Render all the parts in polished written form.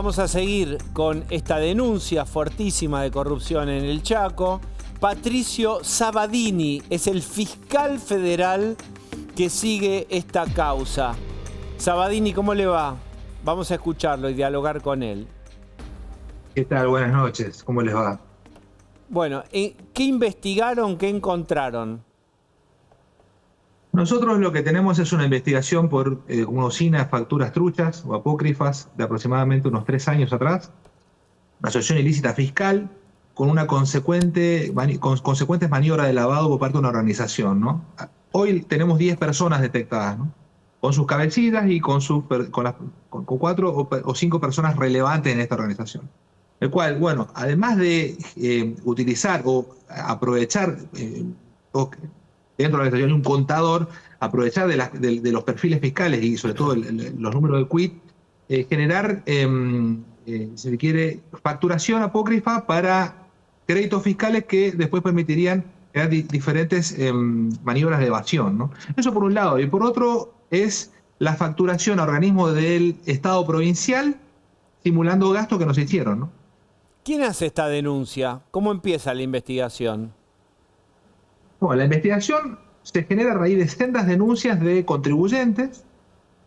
Vamos a seguir con esta denuncia fuertísima de corrupción en el Chaco. Patricio Sabbadini es el fiscal federal que sigue esta causa. Sabbadini, ¿cómo le va? Vamos a escucharlo y dialogar con él. ¿Qué tal? Buenas noches. ¿Cómo les va? Bueno, ¿qué investigaron? ¿Qué encontraron? Nosotros lo que tenemos es una investigación por una usina de facturas truchas o apócrifas de aproximadamente unos 3 años atrás. Una asociación ilícita fiscal con una consecuentes maniobras de lavado por parte de una organización, ¿no? Hoy tenemos 10 personas detectadas, ¿no? Con sus cabecillas y con 4 o 5 personas relevantes en esta organización. El cual, bueno, además de utilizar o aprovechar dentro de la organización un contador, aprovechar de los perfiles fiscales y sobre todo los números de quit, generar, si se quiere, facturación apócrifa para créditos fiscales que después permitirían crear diferentes maniobras de evasión, ¿no? Eso por un lado. Y por otro es la facturación a organismos del Estado provincial simulando gastos que no se hicieron, ¿no? ¿Quién hace esta denuncia? ¿Cómo empieza la investigación? Bueno, la investigación se genera a raíz de sendas denuncias de contribuyentes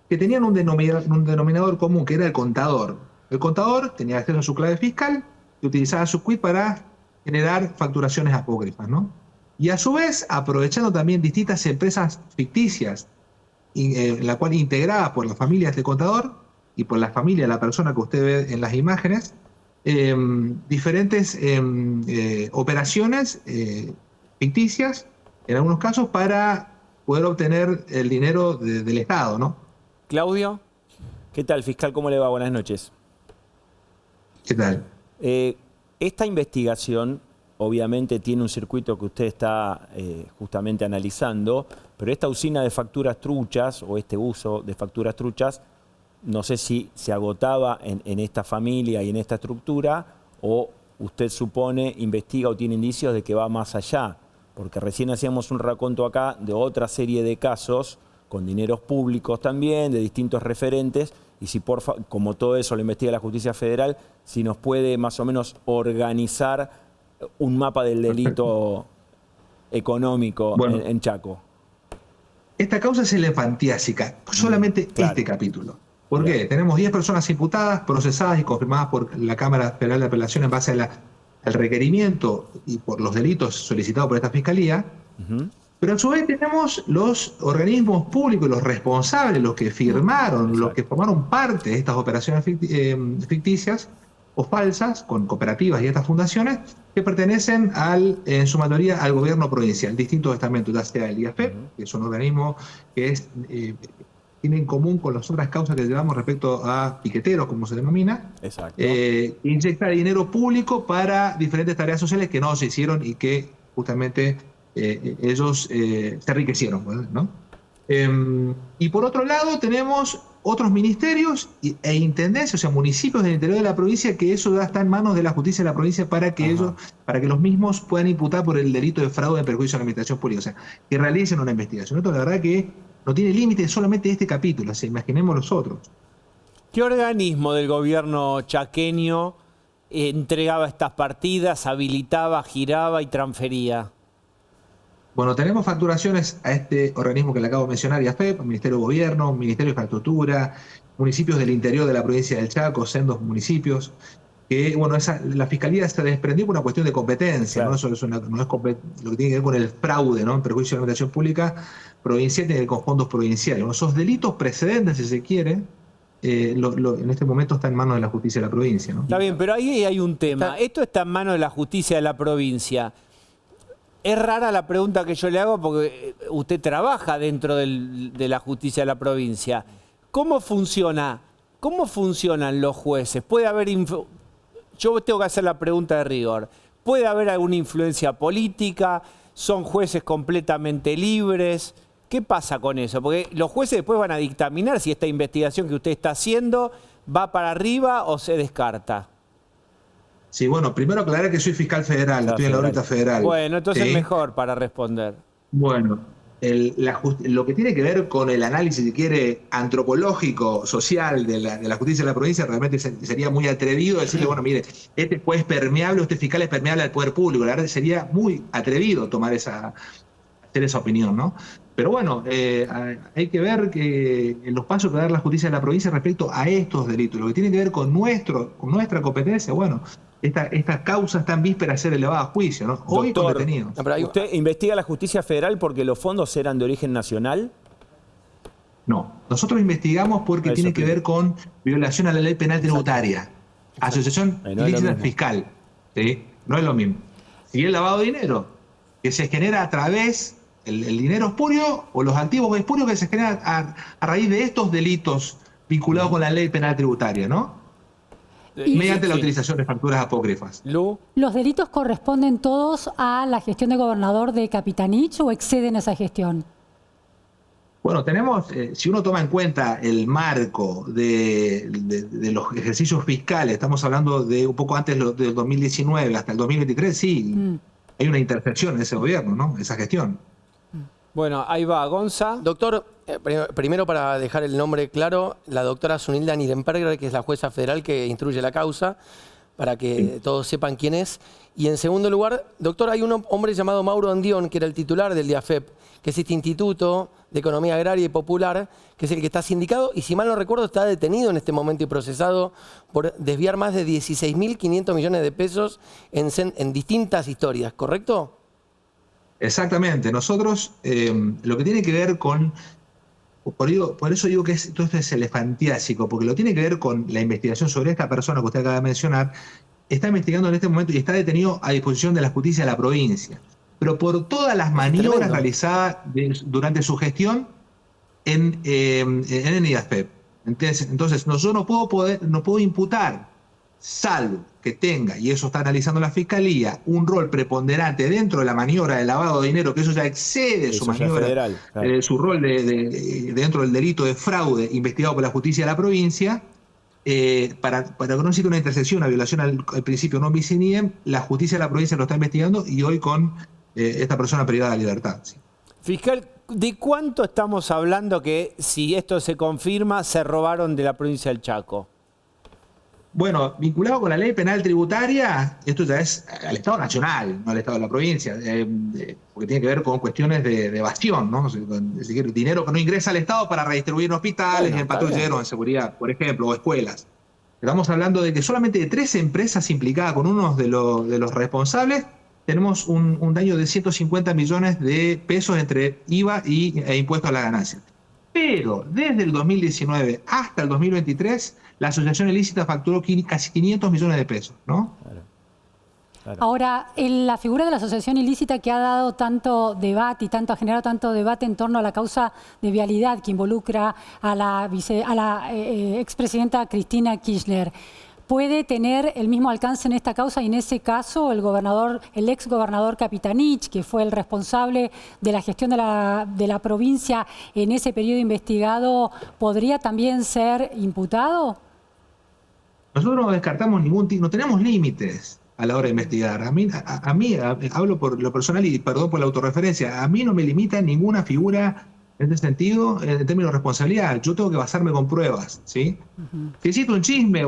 que tenían un denominador común, que era el contador. El contador tenía acceso a su clave fiscal y utilizaba su quit para generar facturaciones apócrifas, ¿no? Y a su vez, aprovechando también distintas empresas ficticias, en la cual integradas por la familia de este contador y por la familia de la persona que usted ve en las imágenes, diferentes operaciones ficticias, en algunos casos, para poder obtener el dinero del Estado, ¿no? Claudio, ¿qué tal, fiscal? ¿Cómo le va? Buenas noches. ¿Qué tal? Esta investigación obviamente tiene un circuito que usted está justamente analizando, pero esta usina de facturas truchas o este uso de facturas truchas, no sé si se agotaba en esta familia y en esta estructura, o usted supone, investiga o tiene indicios de que va más allá, porque recién hacíamos un raconto acá de otra serie de casos con dineros públicos también, de distintos referentes, y si como todo eso lo investiga la Justicia Federal, si nos puede más o menos organizar un mapa del delito económico en Chaco. Esta causa es elefantiásica, solamente este capítulo. ¿Por qué? Tenemos 10 personas imputadas, procesadas y confirmadas por la Cámara Federal de Apelación en base al requerimiento y por los delitos solicitados por esta Fiscalía. Pero a su vez tenemos los organismos públicos, los responsables, los que firmaron, los que formaron parte de estas operaciones ficticias o falsas, con cooperativas y estas fundaciones, que pertenecen en su mayoría al gobierno provincial, distintos estamentos, ya sea el IAFEP, que es un organismo que tiene en común con las otras causas que llevamos respecto a piqueteros, como se denomina, inyectar dinero público para diferentes tareas sociales que no se hicieron y que justamente ellos se enriquecieron, ¿no? Y por otro lado tenemos otros ministerios e intendencias, o sea, municipios del interior de la provincia, que eso ya está en manos de la justicia de la provincia para que los mismos puedan imputar por el delito de fraude en perjuicio de la administración pública, o sea, que realicen una investigación. Esto la verdad que no tiene límite solamente este capítulo, o sea, imaginemos los otros. ¿Qué organismo del gobierno chaqueño entregaba estas partidas, habilitaba, giraba y transfería? Bueno, tenemos facturaciones a este organismo que le acabo de mencionar, IAFEP, Ministerio de Gobierno, Ministerio de Infraestructura, municipios del interior de la provincia del Chaco, sendos municipios, que, bueno, la Fiscalía se desprendió por una cuestión de competencia, claro, ¿no? Eso no es lo que tiene que ver con el fraude, ¿no? En perjuicio de la administración pública provincial, tiene que ver con fondos provinciales. Bueno, esos delitos precedentes, si se quiere, en este momento está en manos de la justicia de la provincia, ¿no? Está bien, pero ahí hay un tema. Esto está en manos de la justicia de la provincia. Es rara la pregunta que yo le hago porque usted trabaja dentro de la justicia de la provincia. ¿Cómo funciona? ¿Cómo funcionan los jueces? ¿Puede haber yo tengo que hacer la pregunta de rigor. ¿Puede haber alguna influencia política? ¿Son jueces completamente libres? ¿Qué pasa con eso? Porque los jueces después van a dictaminar si esta investigación que usted está haciendo va para arriba o se descarta. Sí, bueno, primero aclarar que soy fiscal federal, estoy en la órbita federal. Bueno, entonces mejor para responder. Bueno, lo que tiene que ver con el análisis, si quiere, antropológico, social de la justicia de la provincia, realmente sería muy atrevido decirle, bueno, mire, este juez es permeable, este fiscal es permeable al poder público. La verdad sería muy atrevido hacer esa opinión, ¿no? Pero bueno, hay que ver que en los pasos que va a dar la justicia de la provincia respecto a estos delitos, lo que tiene que ver con nuestra competencia, bueno, estas causas están vísperas de ser elevadas a juicio, ¿no? Hoy con Doctor, detenidos. ¿usted investiga la justicia federal porque los fondos eran de origen nacional? No, nosotros investigamos porque Eso tiene que ver con violación a la ley penal tributaria, asociación no ilícita fiscal, ¿sí? No es lo mismo. Si el lavado de dinero que se genera a través, el dinero espurio o los activos espurios que se generan a raíz de estos delitos vinculados con la ley penal tributaria, ¿no? Mediante la utilización de facturas apócrifas. ¿Los delitos corresponden todos a la gestión de gobernador de Capitanich o exceden esa gestión? Bueno, tenemos, si uno toma en cuenta el marco de los ejercicios fiscales, estamos hablando de un poco antes del 2019 hasta el 2023, sí, hay una intersección en ese gobierno, ¿no? Esa gestión. Bueno, ahí va, Gonza. Doctor, primero para dejar el nombre claro, la doctora Zunilda Nirenberger, que es la jueza federal que instruye la causa, para que todos sepan quién es. Y en segundo lugar, doctor, hay un hombre llamado Mauro Andión, que era el titular del DIAFEP, que es este Instituto de Economía Agraria y Popular, que es el que está sindicado y, si mal no recuerdo, está detenido en este momento y procesado por desviar más de 16.500 millones de pesos en distintas historias, ¿correcto? Exactamente. Nosotros, lo que tiene que ver con... Por eso digo que todo esto es elefantiásico, porque lo tiene que ver con la investigación sobre esta persona que usted acaba de mencionar. Está investigando en este momento y está detenido a disposición de la justicia de la provincia. Pero por todas las maniobras realizadas durante su gestión en el IAFEP. Entonces, yo no puedo imputar, salvo que tenga, y eso está analizando la Fiscalía, un rol preponderante dentro de la maniobra de lavado de dinero, que eso ya excede su maniobra, federal, claro. Su rol dentro del delito de fraude investigado por la justicia de la provincia, para que no exista una intersección, una violación al principio non bis in idem, la justicia de la provincia lo está investigando y hoy con esta persona privada de libertad. Sí. Fiscal, ¿de cuánto estamos hablando que, si esto se confirma, se robaron de la provincia del Chaco? Bueno, vinculado con la ley penal tributaria, esto ya es al Estado nacional, no al Estado de la provincia, porque tiene que ver con cuestiones de evasión, ¿no? Es decir, dinero que no ingresa al Estado para redistribuir en hospitales, en patrulleros, en seguridad, por ejemplo, o escuelas. Estamos hablando de que solamente de 3 empresas implicadas con uno de los responsables, tenemos un daño de 150 millones de pesos entre IVA e impuestos a la ganancia. Pero desde el 2019 hasta el 2023, la asociación ilícita facturó casi 500 millones de pesos, ¿no? Claro. Ahora, la figura de la asociación ilícita que ha dado tanto debate y ha generado tanto debate en torno a la causa de vialidad que involucra a la expresidenta Cristina Kirchner, ¿puede tener el mismo alcance en esta causa? Y en ese caso, el ex gobernador Capitanich, que fue el responsable de la gestión de la provincia en ese periodo investigado, ¿podría también ser imputado? Nosotros no descartamos no tenemos límites a la hora de investigar. A mí, hablo por lo personal y perdón por la autorreferencia, a mí no me limita ninguna figura en este sentido, en términos de responsabilidad. Yo tengo que basarme con pruebas, ¿sí? Si existe un chisme,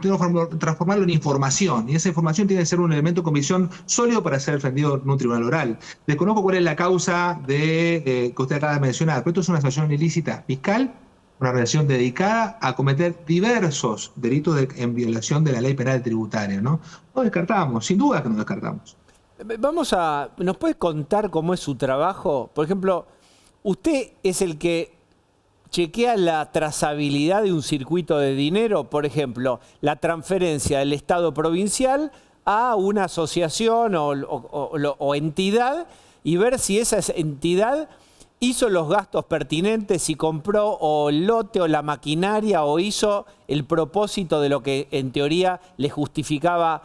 tengo que transformarlo en información, y esa información tiene que ser un elemento de convicción sólido para ser defendido en un tribunal oral. Desconozco cuál es la causa que usted acaba de mencionar, pero esto es una asociación ilícita fiscal, una organización dedicada a cometer diversos delitos en violación de la ley penal tributaria, ¿no? No descartamos, sin duda que no descartamos. ¿Nos puede contar cómo es su trabajo? Por ejemplo, usted es el que chequea la trazabilidad de un circuito de dinero, por ejemplo, la transferencia del Estado provincial a una asociación o entidad, y ver si esa entidad hizo los gastos pertinentes, si compró o el lote o la maquinaria o hizo el propósito de lo que en teoría le justificaba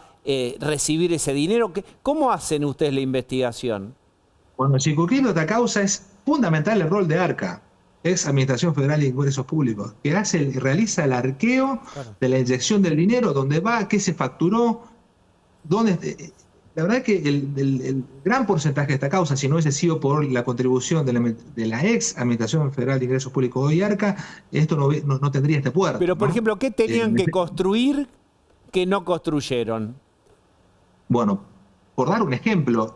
recibir ese dinero. ¿Cómo hacen ustedes la investigación? Bueno, circunscribiendo esta causa es fundamental el rol de ARCA, es Administración Federal de Ingresos Públicos, que realiza el arqueo de la inyección del dinero, dónde va, qué se facturó, la verdad que el gran porcentaje de esta causa, si no hubiese sido por la contribución de la ex Administración Federal de Ingresos Públicos hoy ARCA, esto no tendría este puerto. Pero, por ¿no? ejemplo, ¿qué tenían que construir que no construyeron? Bueno, por dar un ejemplo,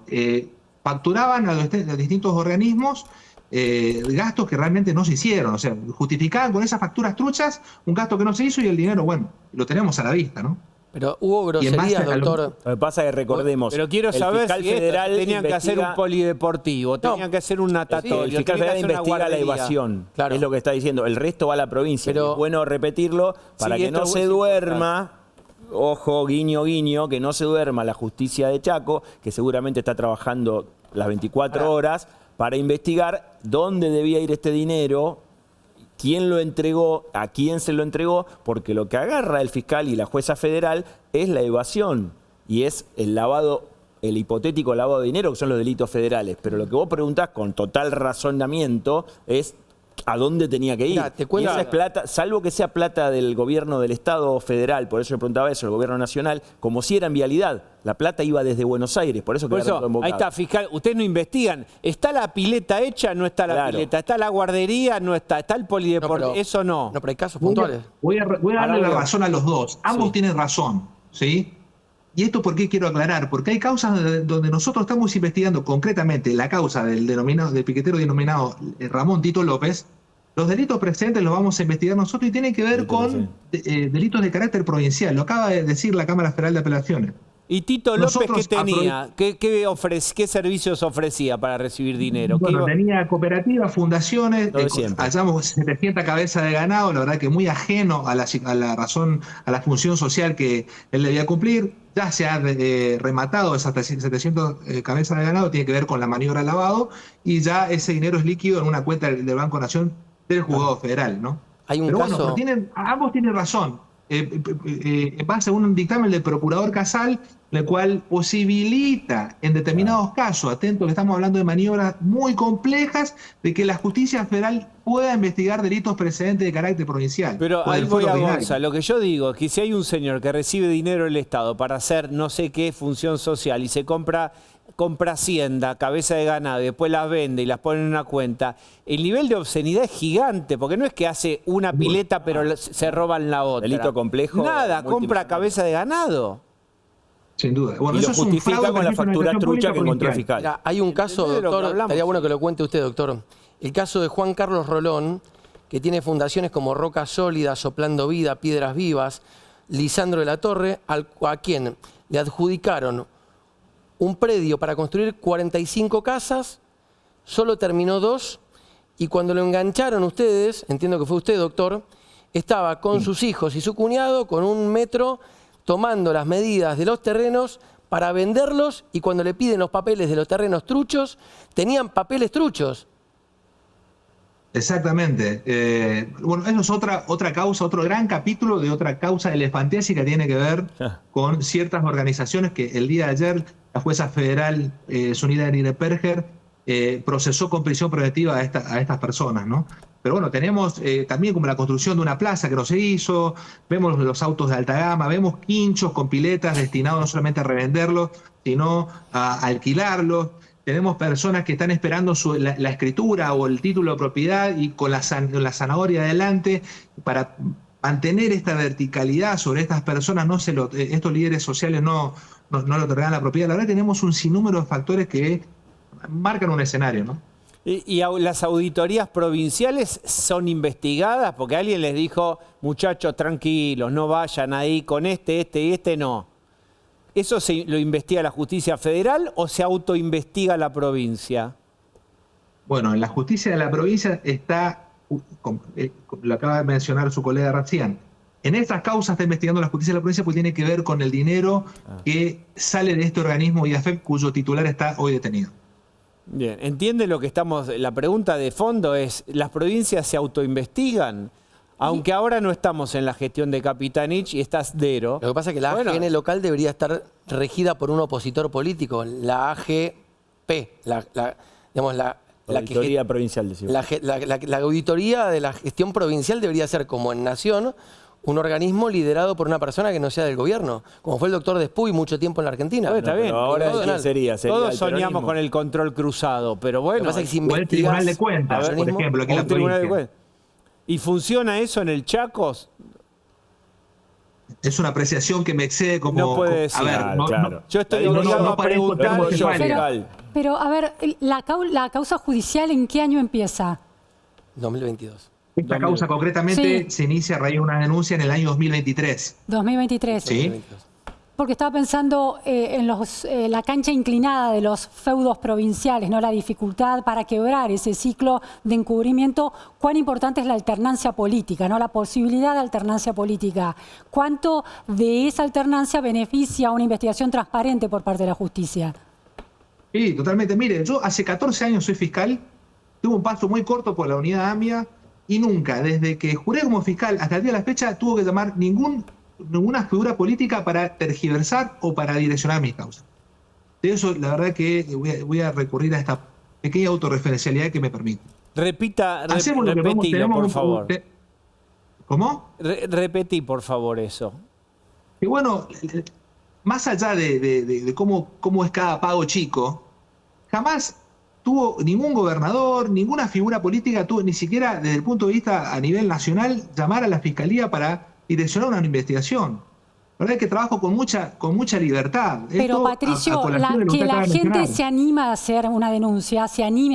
facturaban a los distintos organismos gastos que realmente no se hicieron. O sea, justificaban con esas facturas truchas un gasto que no se hizo y el dinero, bueno, lo tenemos a la vista, ¿no? Pero hubo groserías, doctor. Lo que pasa es que recordemos. Pero quiero saber si tenían que hacer un polideportivo, tenían que hacer un natatorio. El fiscal federal investiga la evasión, Claro. es lo que está diciendo. El resto va a la provincia. Pero, es bueno repetirlo para que no se duerma. Ojo, guiño, guiño, que no se duerma la justicia de Chaco, que seguramente está trabajando las 24 horas para investigar dónde debía ir este dinero, quién lo entregó, a quién se lo entregó, porque lo que agarra el fiscal y la jueza federal es la evasión y es el lavado, el hipotético lavado de dinero, que son los delitos federales. Pero lo que vos preguntás con total razonamiento es a dónde tenía que ir. Mirá, te cuento, y esa es plata, salvo que sea plata del gobierno del Estado federal, por eso yo preguntaba eso, el gobierno nacional, como si era en vialidad. La plata iba desde Buenos Aires, por eso ahí está, fiscal, ustedes no investigan. ¿Está la pileta hecha? No está la pileta. ¿Está la guardería? No está. ¿Está el polideportivo? Eso no. No, pero hay casos puntuales. Voy a darle la razón a los dos. Ambos tienen razón, ¿sí? ¿Y esto por qué quiero aclarar? Porque hay causas donde nosotros estamos investigando concretamente la causa del piquetero denominado Ramón Tito López. Los delitos precedentes los vamos a investigar nosotros y tienen que ver con delitos de carácter provincial. Lo acaba de decir la Cámara Federal de Apelaciones. ¿Y Tito López qué tenía? ¿Qué servicios ofrecía para recibir dinero? Bueno, tenía cooperativas, fundaciones, hallamos 700 cabezas de ganado, la verdad que muy ajeno a la razón, a la función social que él debía cumplir. Ya se ha rematado esas 700 cabezas de ganado, tiene que ver con la maniobra de lavado, y ya ese dinero es líquido en una cuenta del Banco Nación del juzgado federal, ¿no? Hay un Pero caso... bueno, ambos tienen razón. En base a un dictamen del procurador Casal, el cual posibilita en determinados casos, atento que estamos hablando de maniobras muy complejas, de que la justicia federal pueda investigar delitos precedentes de carácter provincial. Pero ahí voy a Gonza. Lo que yo digo es que si hay un señor que recibe dinero del Estado para hacer no sé qué función social y se compra hacienda, cabeza de ganado, y después las vende y las pone en una cuenta, el nivel de obscenidad es gigante, porque no es que hace una pileta pero se roban la otra. Delito complejo. Nada, compra cabeza de ganado. Sin duda. Bueno, y eso lo justifica con la factura trucha que encontró el fiscal. Mira, hay un caso, doctor, estaría bueno que lo cuente usted, doctor. El caso de Juan Carlos Rolón, que tiene fundaciones como Roca Sólida, Soplando Vida, Piedras Vivas, Lisandro de la Torre, a quien le adjudicaron un predio para construir 45 casas, solo terminó 2, y cuando lo engancharon ustedes, entiendo que fue usted, doctor, estaba con sus hijos y su cuñado con un metro tomando las medidas de los terrenos para venderlos, y cuando le piden los papeles de los terrenos truchos, tenían papeles truchos. Exactamente. Bueno, eso es otra causa, otro gran capítulo de otra causa elefantiásica que tiene que ver con ciertas organizaciones que el día de ayer la jueza federal Zunilda Nirenberger procesó con prisión preventiva a estas personas, ¿no? Pero bueno, tenemos también como la construcción de una plaza que no se hizo, vemos los autos de alta gama, vemos quinchos con piletas destinados no solamente a revenderlos, sino a alquilarlos. Tenemos personas que están esperando la escritura o el título de propiedad y con la zanahoria adelante para mantener esta verticalidad sobre estas personas. Estos líderes sociales no le otorgan la propiedad. La verdad tenemos un sinnúmero de factores que marcan un escenario, ¿no? ¿Y las auditorías provinciales son investigadas? Porque alguien les dijo, muchachos, tranquilos, no vayan ahí con este y este no. ¿Eso lo investiga la justicia federal o se autoinvestiga la provincia? Bueno, en la justicia de la provincia está, lo acaba de mencionar su colega Razián, en estas causas está investigando la justicia de la provincia porque tiene que ver con el dinero que sale de este organismo IAFEP, cuyo titular está hoy detenido. Bien, ¿entiende lo que estamos? La pregunta de fondo es, ¿las provincias se autoinvestigan? Aunque ahora no estamos en la gestión de Capitanich y está Sdero. Lo que pasa es que la AGN local debería estar regida por un opositor político, la AGP, la auditoría provincial, decimos. La auditoría de la gestión provincial debería ser como en Nación, un organismo liderado por una persona que no sea del gobierno, como fue el doctor Despuy mucho tiempo en la Argentina. Está bien. Pero ahora, ¿quién sería? ¿Sería Todos el soñamos peronismo? con el control cruzado, pero Lo bueno. que pasa es que si O el Tribunal de Cuentas, por peronismo, ejemplo, aquí en o la un tribunal de provincia. cuentas. ¿Y funciona eso en el Chaco? Es una apreciación que me excede como... No puede a ser. ver, no, Claro. no, Yo estoy No, no, obligado no a parezco preguntar. como Yo, Cefalio. fiscal. Pero, a ver, la causa judicial, ¿en qué año empieza? 2022. Esta causa concretamente Sí. se inicia a raíz de una denuncia en el año 2023. 2023. ¿Sí? 2022. Porque estaba pensando en la cancha inclinada de los feudos provinciales, ¿no? La dificultad para quebrar ese ciclo de encubrimiento. Cuán importante es la alternancia política, ¿no? La posibilidad de alternancia política. ¿Cuánto de esa alternancia beneficia una investigación transparente por parte de la justicia? Sí, totalmente. Mire, yo hace 14 años soy fiscal, tuve un paso muy corto por la unidad AMIA y nunca, desde que juré como fiscal hasta el día de la fecha, tuvo que llamar ninguna figura política para tergiversar o para direccionar mis causas. De eso, la verdad que voy a recurrir a esta pequeña autorreferencialidad que me permite. Hacemos lo que podemos, Repetilo, tenemos por un- favor. ¿Cómo? Repetí, por favor, eso. Y bueno, más allá de cómo es cada pago chico, jamás tuvo ningún gobernador, ninguna figura política, tuvo ni siquiera desde el punto de vista a nivel nacional, llamar a la fiscalía para direccionar una investigación. La verdad es que trabajo con mucha libertad. Pero Esto, Patricio, colación de lo que usted la acaba de gente mencionar. se anima a hacer una denuncia, Sin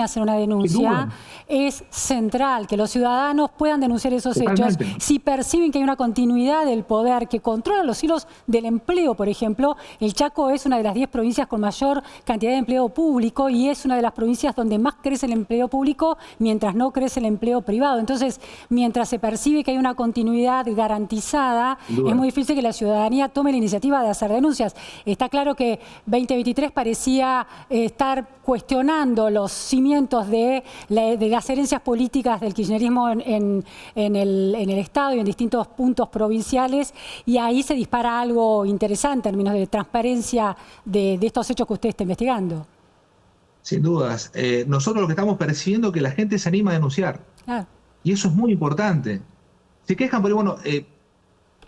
duda. es central, que los ciudadanos puedan denunciar esos Totalmente. hechos. Si perciben que hay una continuidad del poder que controla los hilos del empleo, por ejemplo, el Chaco es una de las 10 provincias con mayor cantidad de empleo público y es una de las provincias donde más crece el empleo público mientras no crece el empleo privado. Entonces, mientras se percibe que hay una continuidad garantizada, Sin duda. es muy difícil que la ciudadanía tome la iniciativa de hacer denuncias. Está claro que 2023 parecía estar cuestionando los cimientos de las herencias políticas del kirchnerismo en el Estado y en distintos puntos provinciales, y ahí se dispara algo interesante en términos de transparencia de estos hechos que usted está investigando. Sin dudas. Nosotros lo que estamos percibiendo es que la gente se anima a denunciar. Claro. Y eso es muy importante. Se quejan porque, bueno,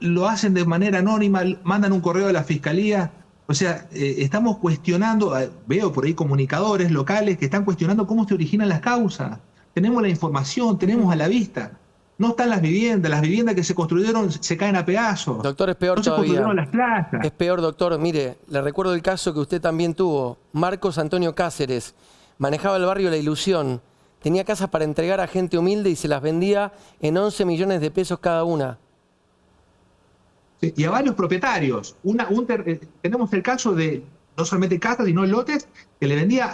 lo hacen de manera anónima, mandan un correo a la fiscalía. O sea, estamos cuestionando, veo por ahí comunicadores locales que están cuestionando cómo se originan las causas. Tenemos la información, tenemos a la vista. No están las viviendas que se construyeron se caen a pedazos. Doctor, es peor no se todavía. construyeron las plazas. Es peor, doctor. Mire, le recuerdo el caso que usted también tuvo. Marcos Antonio Cáceres manejaba el barrio La Ilusión. Tenía casas para entregar a gente humilde y se las vendía en 11 millones de pesos cada una. Sí, y a varios propietarios. Tenemos el caso de no solamente casas, sino lotes que le vendía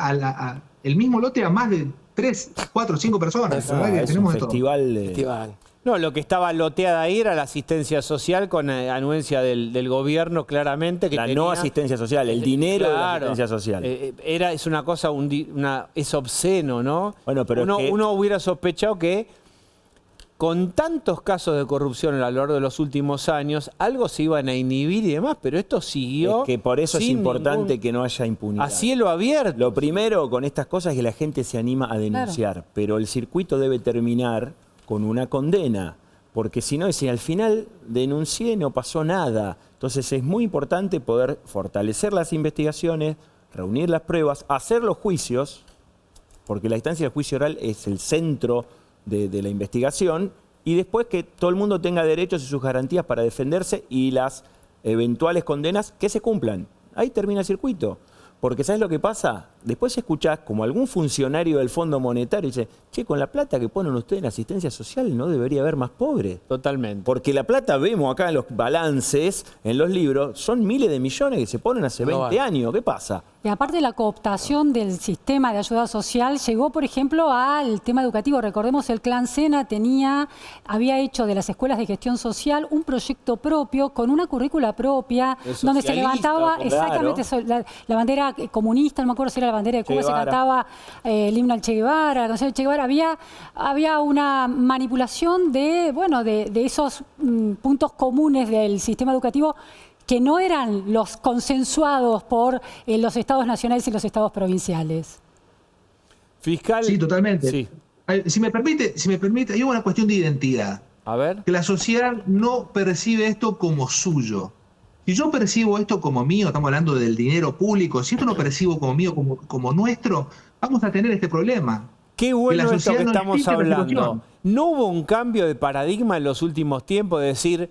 el mismo lote a más de 3, 4, 5 personas. La verdad que Es un tenemos de todo. festival de... Festival. No, lo que estaba loteada ahí era la asistencia social con anuencia del gobierno, claramente. Que La tenía- no asistencia social, el dinero de la Claro. asistencia social. Es una cosa, es obsceno, ¿no? Bueno, pero es que- uno hubiera sospechado que con tantos casos de corrupción a lo largo de los últimos años, algo se iban a inhibir y demás, pero esto siguió. Es que por eso es sin importante ningún- que no haya impunidad. a cielo abierto. Lo primero con estas cosas es que la gente se anima a denunciar, pero el circuito debe terminar con una condena, porque si no, si al final denuncié no pasó nada. Entonces es muy importante poder fortalecer las investigaciones, reunir las pruebas, hacer los juicios, porque la instancia del juicio oral es el centro de la investigación, y después que todo el mundo tenga derechos y sus garantías para defenderse y las eventuales condenas que se cumplan. Ahí termina el circuito. Porque ¿sabes lo que pasa? Después escuchás como algún funcionario del Fondo Monetario dice, che, con la plata que ponen ustedes en asistencia social no debería haber más pobres. Totalmente. Porque la plata vemos acá en los balances, en los libros, son miles de millones que se ponen hace No 20 van. años. ¿Qué pasa? Y aparte la cooptación del sistema de ayuda social llegó, por ejemplo, al tema educativo. Recordemos, el Clan Sena había hecho de las escuelas de gestión social un proyecto propio, con una currícula propia, Es donde se socialista, levantaba claro. exactamente la bandera comunista, no me acuerdo si era la bandera de Cuba, Che se Guevara. cantaba el himno al Che Guevara, la canción del Che Guevara. Había una manipulación de esos puntos comunes del sistema educativo que no eran los consensuados por los estados nacionales y los estados provinciales. Fiscal. Sí, totalmente. Sí. Si me permite, hay una cuestión de identidad. A ver. Que la sociedad no percibe esto como suyo. Si yo percibo esto como mío, estamos hablando del dinero público, si esto no percibo como mío, como nuestro, vamos a tener este problema. Qué bueno esto que sociedad no estamos explica la hablando. situación. ¿No hubo un cambio de paradigma en los últimos tiempos de decir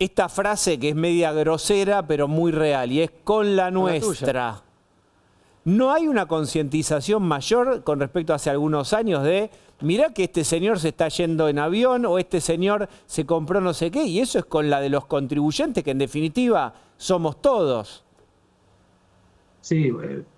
esta frase que es media grosera pero muy real y es con la nuestra? ¿No hay una concientización mayor con respecto a hace algunos años de mirá que este señor se está yendo en avión o este señor se compró no sé qué? Y eso es con la de los contribuyentes, que en definitiva somos todos. Sí,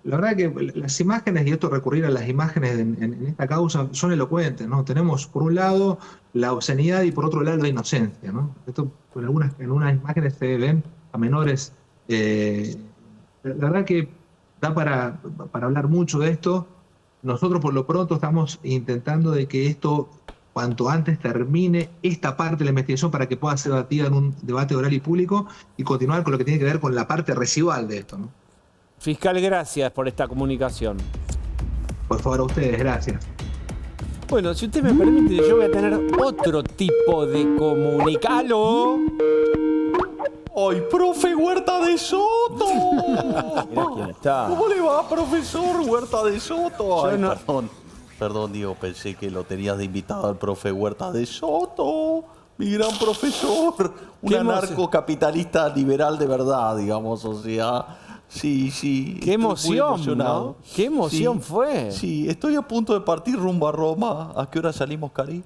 la verdad que las imágenes, y esto recurrir a las imágenes en esta causa, son elocuentes, ¿no? Tenemos por un lado la obscenidad y por otro lado la inocencia, ¿no? Esto en unas imágenes se ven a menores. La verdad que da para hablar mucho de esto. Nosotros por lo pronto estamos intentando de que esto cuanto antes termine esta parte de la investigación para que pueda ser debatida en un debate oral y público y continuar con lo que tiene que ver con la parte residual de esto, ¿no? Fiscal, gracias por esta comunicación. Por favor, a ustedes, gracias. Bueno, si usted me permite, yo voy a tener otro tipo de comunicalo. ¡Ay, profe Huerta de Soto! Mirá quién está. ¿Cómo le va, profesor Huerta de Soto? Ay, no- perdón, Diego, pensé que lo tenías de invitado al profe Huerta de Soto. Mi gran profesor. Un Qué emoción. anarcocapitalista liberal de verdad, digamos, o sea... Sí. Qué estoy muy emoción, emocionado. ¿no? Qué emoción fue. Sí, estoy a punto de partir rumbo a Roma. ¿A qué hora salimos, Cari?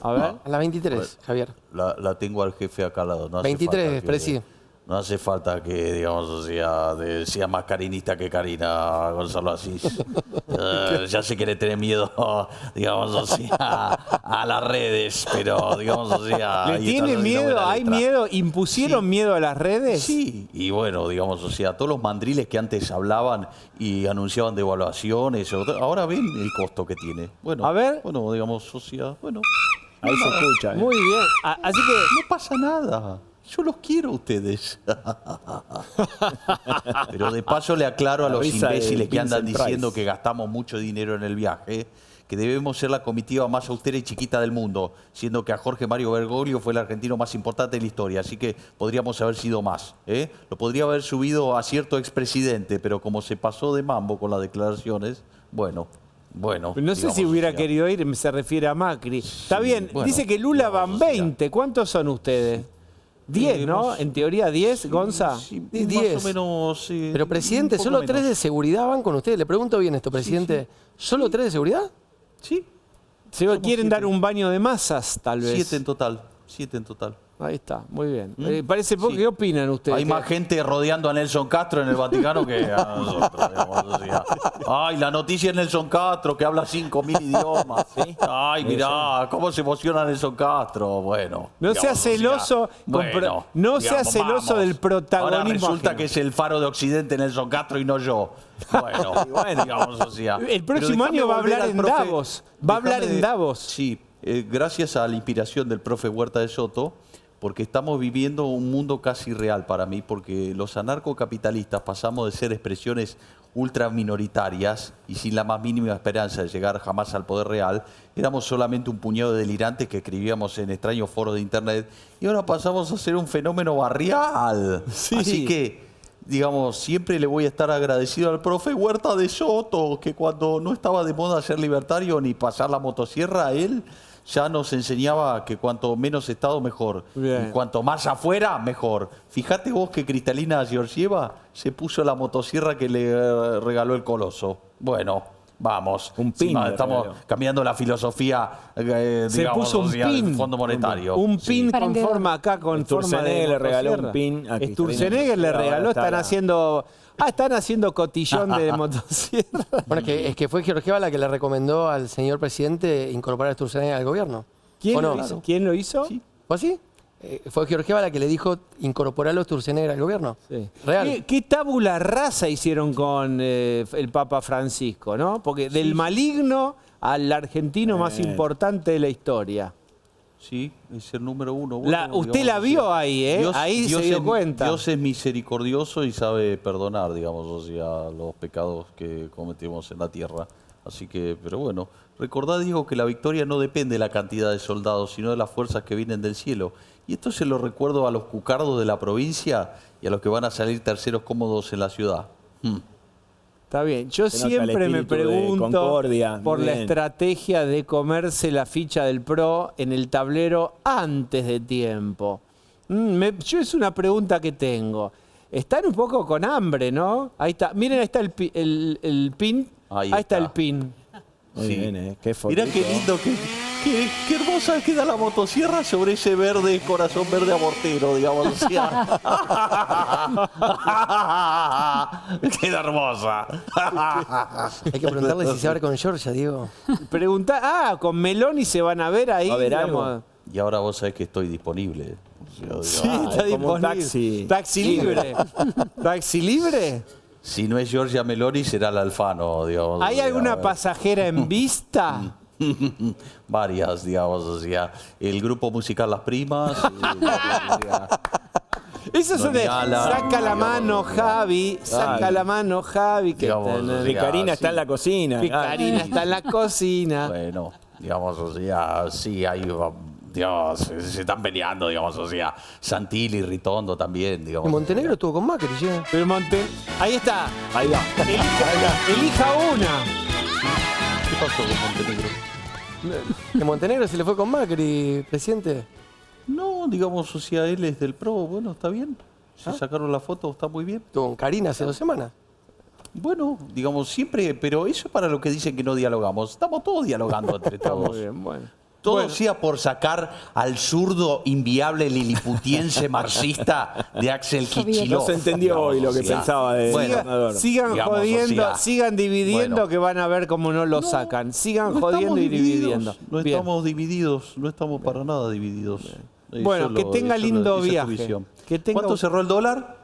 A ver. A las 23, Javier. La tengo al jefe acá al lado. No hace 23, falta que- presi. No hace falta que, digamos, o sea más carinista que Karina, Gonzalo Asís. Ya sé que le tenés miedo, digamos, o sea, a las redes, pero, digamos, o sea... ¿Le ahí tiene estás haciendo miedo? buena ¿Hay letra. miedo? ¿Impusieron Sí. miedo a las redes? Sí, y bueno, digamos, o sea, todos los mandriles que antes hablaban y anunciaban devaluaciones, ahora ven el costo que tiene. Bueno, A ver. Bueno, digamos, o sea, bueno, Ahí se escucha. Muy bien. Así que no pasa nada. Yo los quiero a ustedes. Pero de paso le aclaro a La los risa de imbéciles que andan Vincent diciendo Price. que gastamos mucho dinero en el viaje, que debemos ser la comitiva más austera y chiquita del mundo, siendo que a Jorge Mario Bergoglio fue el argentino más importante de la historia, así que podríamos haber sido más. Lo podría haber subido a cierto expresidente, pero como se pasó de mambo con las declaraciones, bueno. no sé digamos, si hubiera o sea, querido ir, se refiere a Macri. Está bien, bueno, dice que Lula digamos, van o sea. 20. ¿Cuántos son ustedes? 10, ¿no? más- En teoría 10, Gonza. Sí, Sí, más 10. o menos. Pero, un presidente, poco ¿solo menos. 3 de seguridad van con usted? Le pregunto bien esto, presidente. ¿Solo 3 de seguridad? Sí, Se somos quieren 7. dar un baño de masas, tal vez. 7 en total. 7 en total. Ahí está, muy bien. ¿Mm? Parece poco. Sí. ¿Qué opinan ustedes? Hay más gente rodeando a Nelson Castro en el Vaticano que a nosotros. Digamos, o sea. Ay, la noticia de Nelson Castro que habla 5.000 idiomas. Ay, mirá, cómo se emociona Nelson Castro. Bueno. No sea digamos, o sea, celoso no sea digamos, celoso del protagonismo Ahora resulta ajeno. que es el faro de Occidente Nelson Castro y no yo. Bueno, digamos, o sea. El Pero próximo déjame año va a volver hablar al en Davos. Va a hablar en Davos. Sí, gracias a la inspiración del profe Huerta de Soto, porque estamos viviendo un mundo casi real para mí, porque los anarcocapitalistas pasamos de ser expresiones ultra minoritarias y sin la más mínima esperanza de llegar jamás al poder real, éramos solamente un puñado de delirantes que escribíamos en extraños foros de internet y ahora pasamos a ser un fenómeno barrial. Sí. Así que, digamos, siempre le voy a estar agradecido al profe Huerta de Soto, que cuando no estaba de moda ser libertario ni pasar la motosierra, él ya nos enseñaba que cuanto menos Estado, mejor. Bien. Y cuanto más afuera, mejor. Fíjate vos que Cristalina Georgieva se puso la motosierra que le regaló el Coloso. Bueno, vamos. Un pin Encima le estamos regaló. cambiando la filosofía, Se digamos, puso un o sea, del pin. Fondo Monetario. Un Sí. pin Para con endeudar. forma acá, con forma de Sturzenegger le regaló motosierra. un pin a Cristalina Sturzenegger le Georgieva, regaló, ahora está están la- haciendo... están haciendo cotillón de motosierra. Bueno, es que fue Georgieva la que le recomendó al señor presidente incorporar a Sturzenegger al gobierno. ¿Quién, ¿O no? lo hizo? ¿Quién lo hizo? Sí. ¿Fue así? Fue Georgieva la que le dijo incorporarlo a Sturzenegger al gobierno. Sí. Real. ¿Qué tabula rasa hicieron con el Papa Francisco, no? Porque del maligno al argentino más importante de la historia. Sí, es el número uno. Bueno, Usted la vio ahí, ¿eh? Ahí se dio cuenta. Dios es misericordioso y sabe perdonar, digamos, o sea, los pecados que cometemos en la tierra. Así que, pero bueno, recordad, Diego, que la victoria no depende de la cantidad de soldados, sino de las fuerzas que vienen del cielo. Y esto se lo recuerdo a los cucardos de la provincia y a los que van a salir terceros cómodos en la ciudad. Está bien. Yo Se nota el siempre me espíritu de pregunto concordia. por Muy la bien. estrategia de comerse la ficha del PRO en el tablero antes de tiempo. Es una pregunta que tengo. Están un poco con hambre, ¿no? Ahí está. Miren, ahí está el pin. Ahí está el pin. Muy bien, qué Mirá qué lindo, qué hermosa queda la motosierra sobre ese verde, corazón verde abortero, digamos. O sea. Queda hermosa. Hay que preguntarle si se va a ver con Georgia, Diego. Con Meloni se van a ver ahí. ¿Va a haber digamos. algo? Y ahora vos sabés que estoy disponible. Yo digo, Sí, está como un disponible. taxi. Taxi libre. ¿Taxi libre? si no es Giorgia Meloni, será el Alfano, digamos. ¿Hay alguna pasajera en vista? Varias, digamos, o sea, el grupo musical Las Primas. Eso son de Doniala, saca la mano, Javi, saca la mano, Javi. Que Digamos, Picarina sí. está en la cocina. Picarina está en la cocina. Bueno, digamos, o sea, sí, hay, digamos, se están peleando, digamos, o sea, Santilli, Ritondo también, digamos. En Montenegro estuvo con Macri, ya. Pero ahí está. Ahí va. Elija una. ¿Qué pasó con Montenegro? En Montenegro se le fue con Macri, presidente. No, digamos, o sea, él es del PRO, bueno, está bien. Se sacaron la foto, está muy bien. Estuvo con Karina hace 2 semanas. Bueno, digamos, siempre, pero eso es para lo que dicen que no dialogamos. Estamos todos dialogando entre todos. Muy bien, bueno. Todo Bueno. sea por sacar al zurdo inviable liliputiense marxista de Axel Kicillof. No se entendió hoy lo que pensaba de gobernador. Sigan digamos, jodiendo, o sea, sigan dividiendo, bueno. que van a ver cómo no lo sacan. Sigan No jodiendo estamos y dividiendo. No Bien. estamos divididos, no estamos para nada divididos. Bueno, que tenga lindo esa es tu viaje. visión. Que tenga- ¿Cuánto cerró el dólar?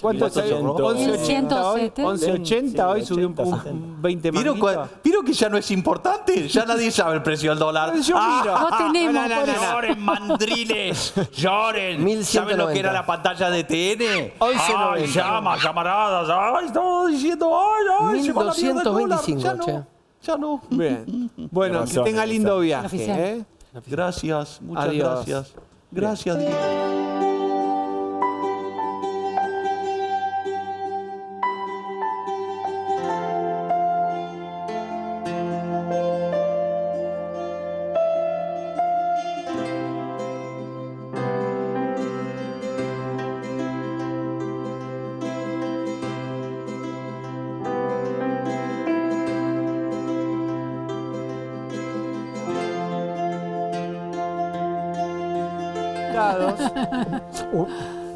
¿Cuánto se 11.80 hoy? 11.80 hoy subió un 20 ¿Vieron, manguitos. ¿Vieron que ya no es importante? Ya nadie sabe el precio del dólar. Yo miro. No tenemos, por eso. Lloren, mandriles, lloren. 1190. ¿Saben lo que era la pantalla de TN? 11.90. Ay, llamaradas. Ay, estamos diciendo, ay, se va la mierda el dólar. 1225, Ya no, che. ya no. Bien. Bueno, que Razón, tenga lindo viaje. Oficial. ¿eh? Gracias, muchas Adiós. gracias. Gracias, Diego.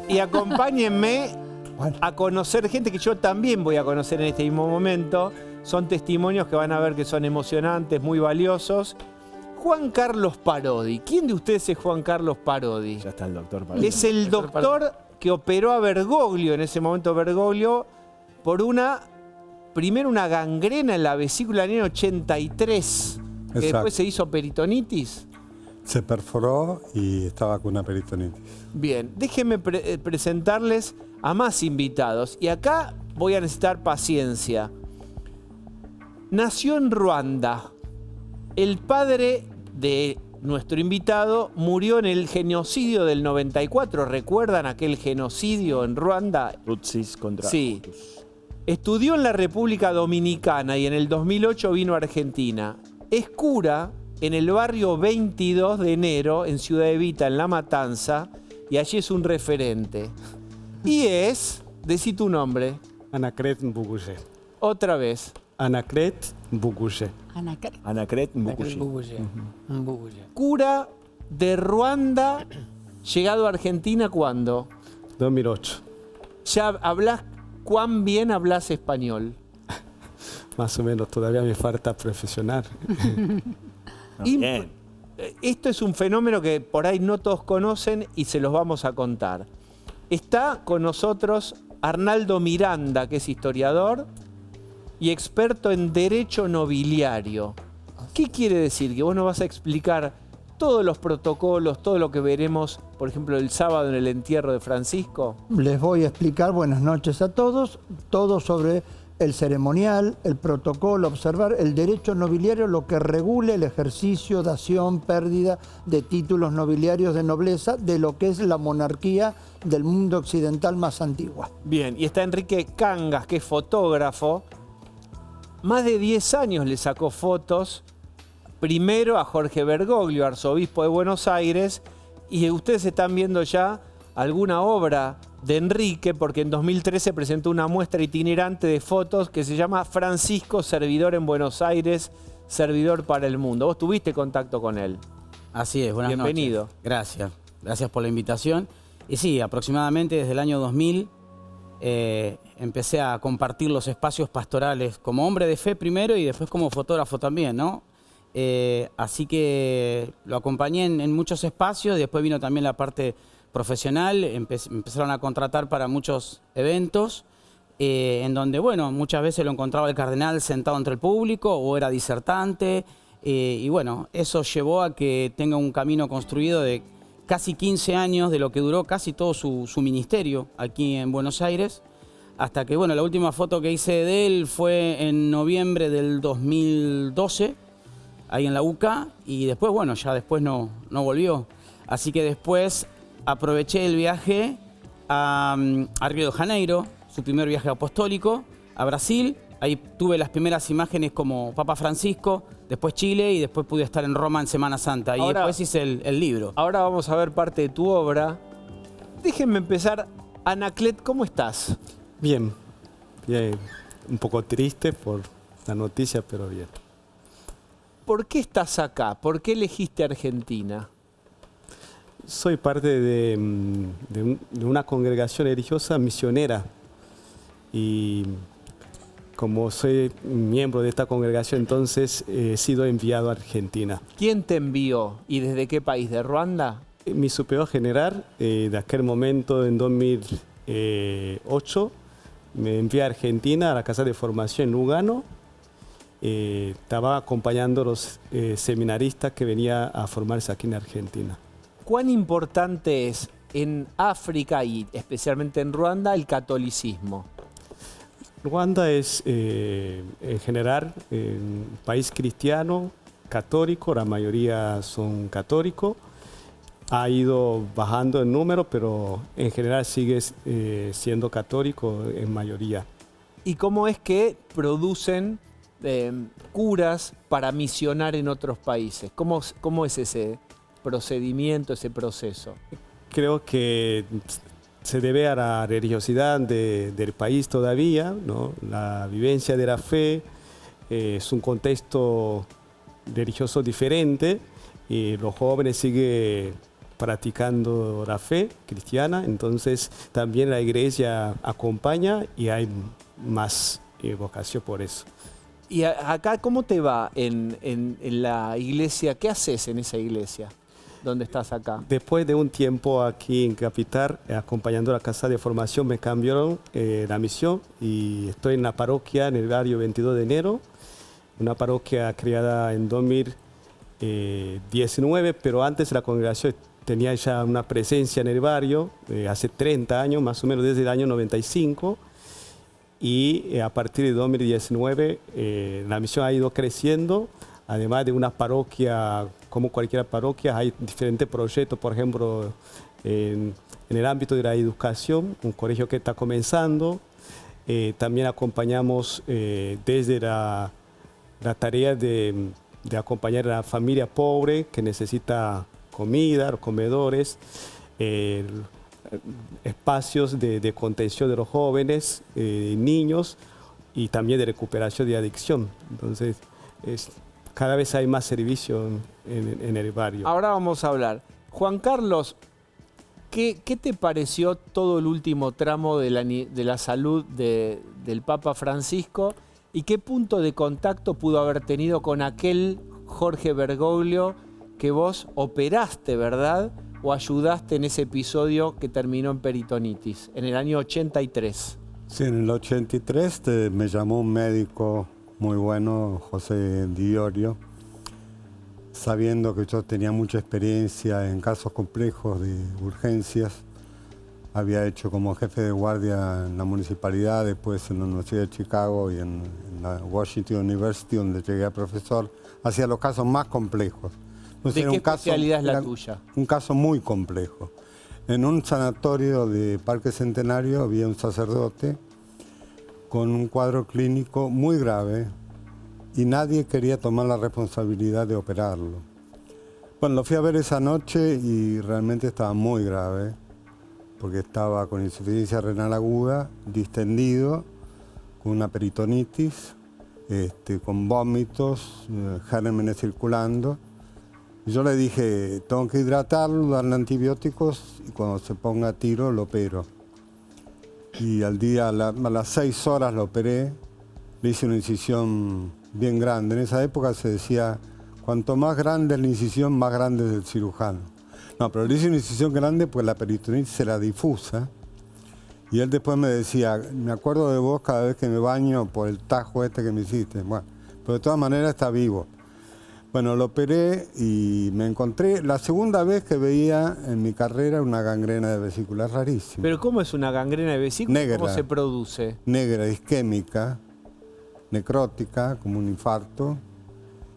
Y acompáñenme a conocer gente que yo también voy a conocer en este mismo momento. Son testimonios que van a ver que son emocionantes, muy valiosos. Juan Carlos Parodi. ¿Quién de ustedes es Juan Carlos Parodi? Ya está el doctor para Es el doctor que operó a Bergoglio, en ese momento Bergoglio, por primero una gangrena en la vesícula en el año 83, que Exacto. después se hizo peritonitis. Se perforó y estaba con una peritonitis. Bien, déjenme presentarles a más invitados. Y acá voy a necesitar paciencia. Nació en Ruanda. El padre de nuestro invitado murió en el genocidio del 94. ¿Recuerdan aquel genocidio en Ruanda? Tutsis contra Sí. Hutus. Estudió en la República Dominicana y en el 2008 vino a Argentina. Es cura en el barrio 22 de enero, en Ciudad Evita, en La Matanza, y allí es un referente. Y es, decí tu nombre, Anacret Mbuguye. otra vez, Anacret Mbuguye. Anacret Mbukushi. Mbuguye. cura de Ruanda, llegado a Argentina, ¿cuándo? 2008. Ya hablas, ¿cuán bien hablas español? Más o menos, todavía me falta profesional. Bien. Esto es un fenómeno que por ahí no todos conocen y se los vamos a contar. Está con nosotros Arnaldo Miranda, que es historiador y experto en derecho nobiliario. ¿Qué quiere decir? Que vos nos vas a explicar todos los protocolos, todo lo que veremos, por ejemplo, el sábado en el entierro de Francisco. Les voy a explicar, buenas noches a todos, todo sobre el ceremonial, el protocolo, observar el derecho nobiliario, lo que regule el ejercicio, dación, pérdida de títulos nobiliarios de nobleza de lo que es la monarquía del mundo occidental más antigua. Bien, y está Enrique Cangas, que es fotógrafo. Más de 10 años le sacó fotos, primero a Jorge Bergoglio, arzobispo de Buenos Aires, y ustedes están viendo ya alguna obra de Enrique, porque en 2013 presentó una muestra itinerante de fotos que se llama Francisco, servidor en Buenos Aires, servidor para el mundo. Vos tuviste contacto con él. Así es, buenas noches. Bienvenido. Gracias, gracias por la invitación. Y sí, aproximadamente desde el año 2000 empecé a compartir los espacios pastorales como hombre de fe primero y después como fotógrafo también, ¿no? Así que lo acompañé en muchos espacios, después vino también la parte profesional, empezaron a contratar para muchos eventos, en donde, bueno, muchas veces lo encontraba el cardenal sentado entre el público o era disertante, y bueno, eso llevó a que tenga un camino construido de casi 15 años, de lo que duró casi todo su ministerio aquí en Buenos Aires, hasta que, bueno, la última foto que hice de él fue en noviembre del 2012, ahí en la UCA, y después, bueno, ya después no volvió. Así que después aproveché el viaje a Río de Janeiro, su primer viaje apostólico, a Brasil. Ahí tuve las primeras imágenes como Papa Francisco, después Chile y después pude estar en Roma en Semana Santa. Y después hice el libro. Ahora vamos a ver parte de tu obra. Déjenme empezar. Anaclet, ¿cómo estás? Bien, bien. Un poco triste por la noticia, pero bien. ¿Por qué estás acá? ¿Por qué elegiste Argentina? Soy parte de una congregación religiosa misionera y como soy miembro de esta congregación, entonces he sido enviado a Argentina. ¿Quién te envió y desde qué país? ¿De Ruanda? Mi superior general, de aquel momento en 2008, me envió a Argentina, a la casa de formación en Lugano. Estaba acompañando a los seminaristas que venían a formarse aquí en Argentina. ¿Cuán importante es en África y especialmente en Ruanda el catolicismo? Ruanda es, en general, un país cristiano, católico, la mayoría son católicos. Ha ido bajando en número, pero en general sigue siendo católico en mayoría. ¿Y cómo es que producen curas para misionar en otros países? ¿Cómo es ese procedimiento, ese proceso? Creo que se debe a la religiosidad del país todavía, ¿no? La vivencia de la fe es un contexto religioso diferente y los jóvenes siguen practicando la fe cristiana, entonces también la iglesia acompaña y hay más vocación por eso. ¿Y acá cómo te va en la iglesia? ¿Qué haces en esa iglesia? ¿Dónde estás acá? Después de un tiempo aquí en Capital, acompañando la casa de formación, me cambiaron la misión y estoy en la parroquia en el barrio 22 de enero, una parroquia creada en 2019, pero antes la congregación tenía ya una presencia en el barrio, hace 30 años, más o menos desde el año 95, y a partir de 2019 la misión ha ido creciendo. Además de una parroquia, como cualquier parroquia, hay diferentes proyectos, por ejemplo, en el ámbito de la educación, un colegio que está comenzando. También acompañamos desde la tarea de acompañar a la familia pobre que necesita comida, los comedores, espacios de contención de los jóvenes, niños y también de recuperación de adicción. Entonces, cada vez hay más servicio en el barrio. Ahora vamos a hablar. Juan Carlos, ¿qué te pareció todo el último tramo de la salud del Papa Francisco y qué punto de contacto pudo haber tenido con aquel Jorge Bergoglio que vos operaste, ¿verdad? O ayudaste en ese episodio que terminó en peritonitis, en el año 83. Sí, en el 83 me llamó un médico muy bueno, José Diorio, sabiendo que yo tenía mucha experiencia en casos complejos de urgencias. había hecho como jefe de guardia en la municipalidad, después en la Universidad de Chicago y en la Washington University, donde llegué a profesor. Hacía los casos más complejos. Entonces, ¿de qué especialidad es la tuya? Un caso muy complejo. En un sanatorio de Parque Centenario había un sacerdote con un cuadro clínico muy grave y nadie quería tomar la responsabilidad de operarlo. Bueno, lo fui a ver esa noche y realmente estaba muy grave, porque estaba con insuficiencia renal aguda, distendido, con una peritonitis, con vómitos, gérmenes circulando. Y yo le dije, tengo que hidratarlo, darle antibióticos y cuando se ponga a tiro lo opero. Y a las 6 horas lo operé, le hice una incisión bien grande. En esa época se decía, cuanto más grande es la incisión, más grande es el cirujano. No, pero le hice una incisión grande porque la peritonitis era difusa. Y él después me decía, me acuerdo de vos cada vez que me baño por el tajo este que me hiciste. Bueno, pero de todas maneras está vivo. Bueno, lo operé y me encontré la segunda vez que veía en mi carrera una gangrena de vesícula, rarísima. ¿Pero cómo es una gangrena de vesícula? Negra. ¿Cómo se produce? Negra, isquémica, necrótica, como un infarto,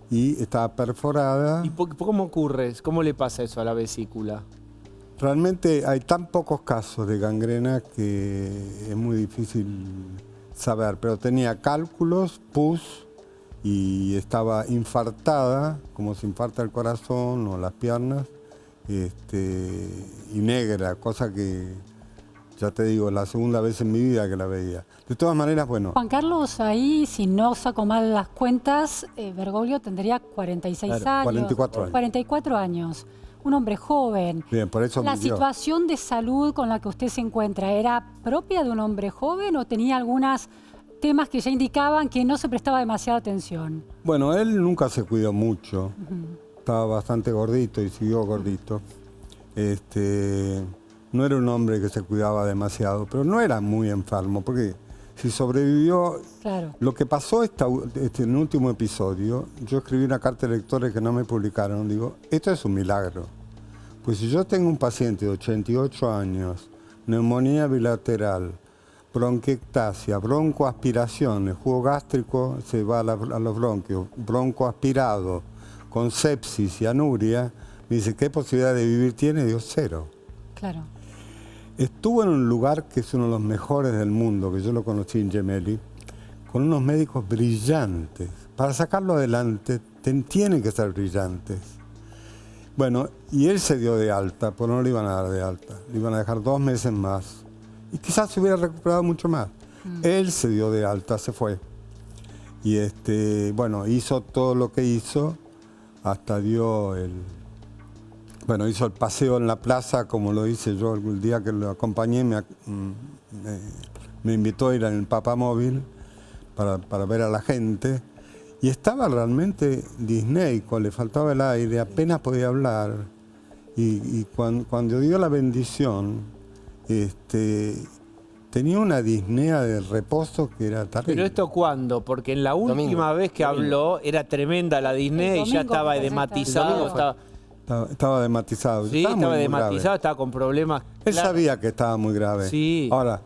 y estaba perforada. ¿Y cómo ocurre? ¿Cómo le pasa eso a la vesícula? Realmente hay tan pocos casos de gangrena que es muy difícil saber, pero tenía cálculos, pus, y estaba infartada, como se infarta el corazón o las piernas, y negra, cosa que, ya te digo, la segunda vez en mi vida que la veía. De todas maneras, bueno. Juan Carlos, ahí, si no saco mal las cuentas, Bergoglio tendría 46 años. 44 años. 44 años. Un hombre joven. Bien, por eso ¿La situación de salud con la que usted se encuentra era propia de un hombre joven o tenía algunos temas que ya indicaban que no se prestaba demasiada atención? Bueno, él nunca se cuidó mucho. Estaba bastante gordito y siguió gordito. No era un hombre que se cuidaba demasiado, pero no era muy enfermo, porque si sobrevivió... Claro. Lo que pasó en el último episodio, yo escribí una carta de lectores que no me publicaron, digo, esto es un milagro. Pues si yo tengo un paciente de 88 años, neumonía bilateral, bronquiectasia, broncoaspiración, el jugo gástrico se va a los bronquios, broncoaspirado, con sepsis y anuria, me dice, ¿qué posibilidad de vivir tiene? Digo, 0. Claro. Estuvo en un lugar que es uno de los mejores del mundo, que yo lo conocí en Gemelli, con unos médicos brillantes. Para sacarlo adelante tienen que ser brillantes. Bueno, y él se dio de alta, pero no le iban a dar de alta. Le iban a dejar 2 meses más. Y quizás se hubiera recuperado mucho más. Él se dio de alta, se fue. Y bueno, hizo todo lo que hizo, hasta hizo el paseo en la plaza, como lo hice yo el día que lo acompañé, me invitó a ir en el Papamóvil para ver a la gente. Y estaba realmente disneico, le faltaba el aire, apenas podía hablar. Y cuando dio la bendición, tenía una disnea de reposo que era terrible. ¿Pero esto cuándo? Porque en la última vez que habló era tremenda la disnea y ya estaba edematizado. Estaba dematizado. Sí, estaba dematizado, estaba con problemas. Él sabía que estaba muy grave. Sí. Ahora,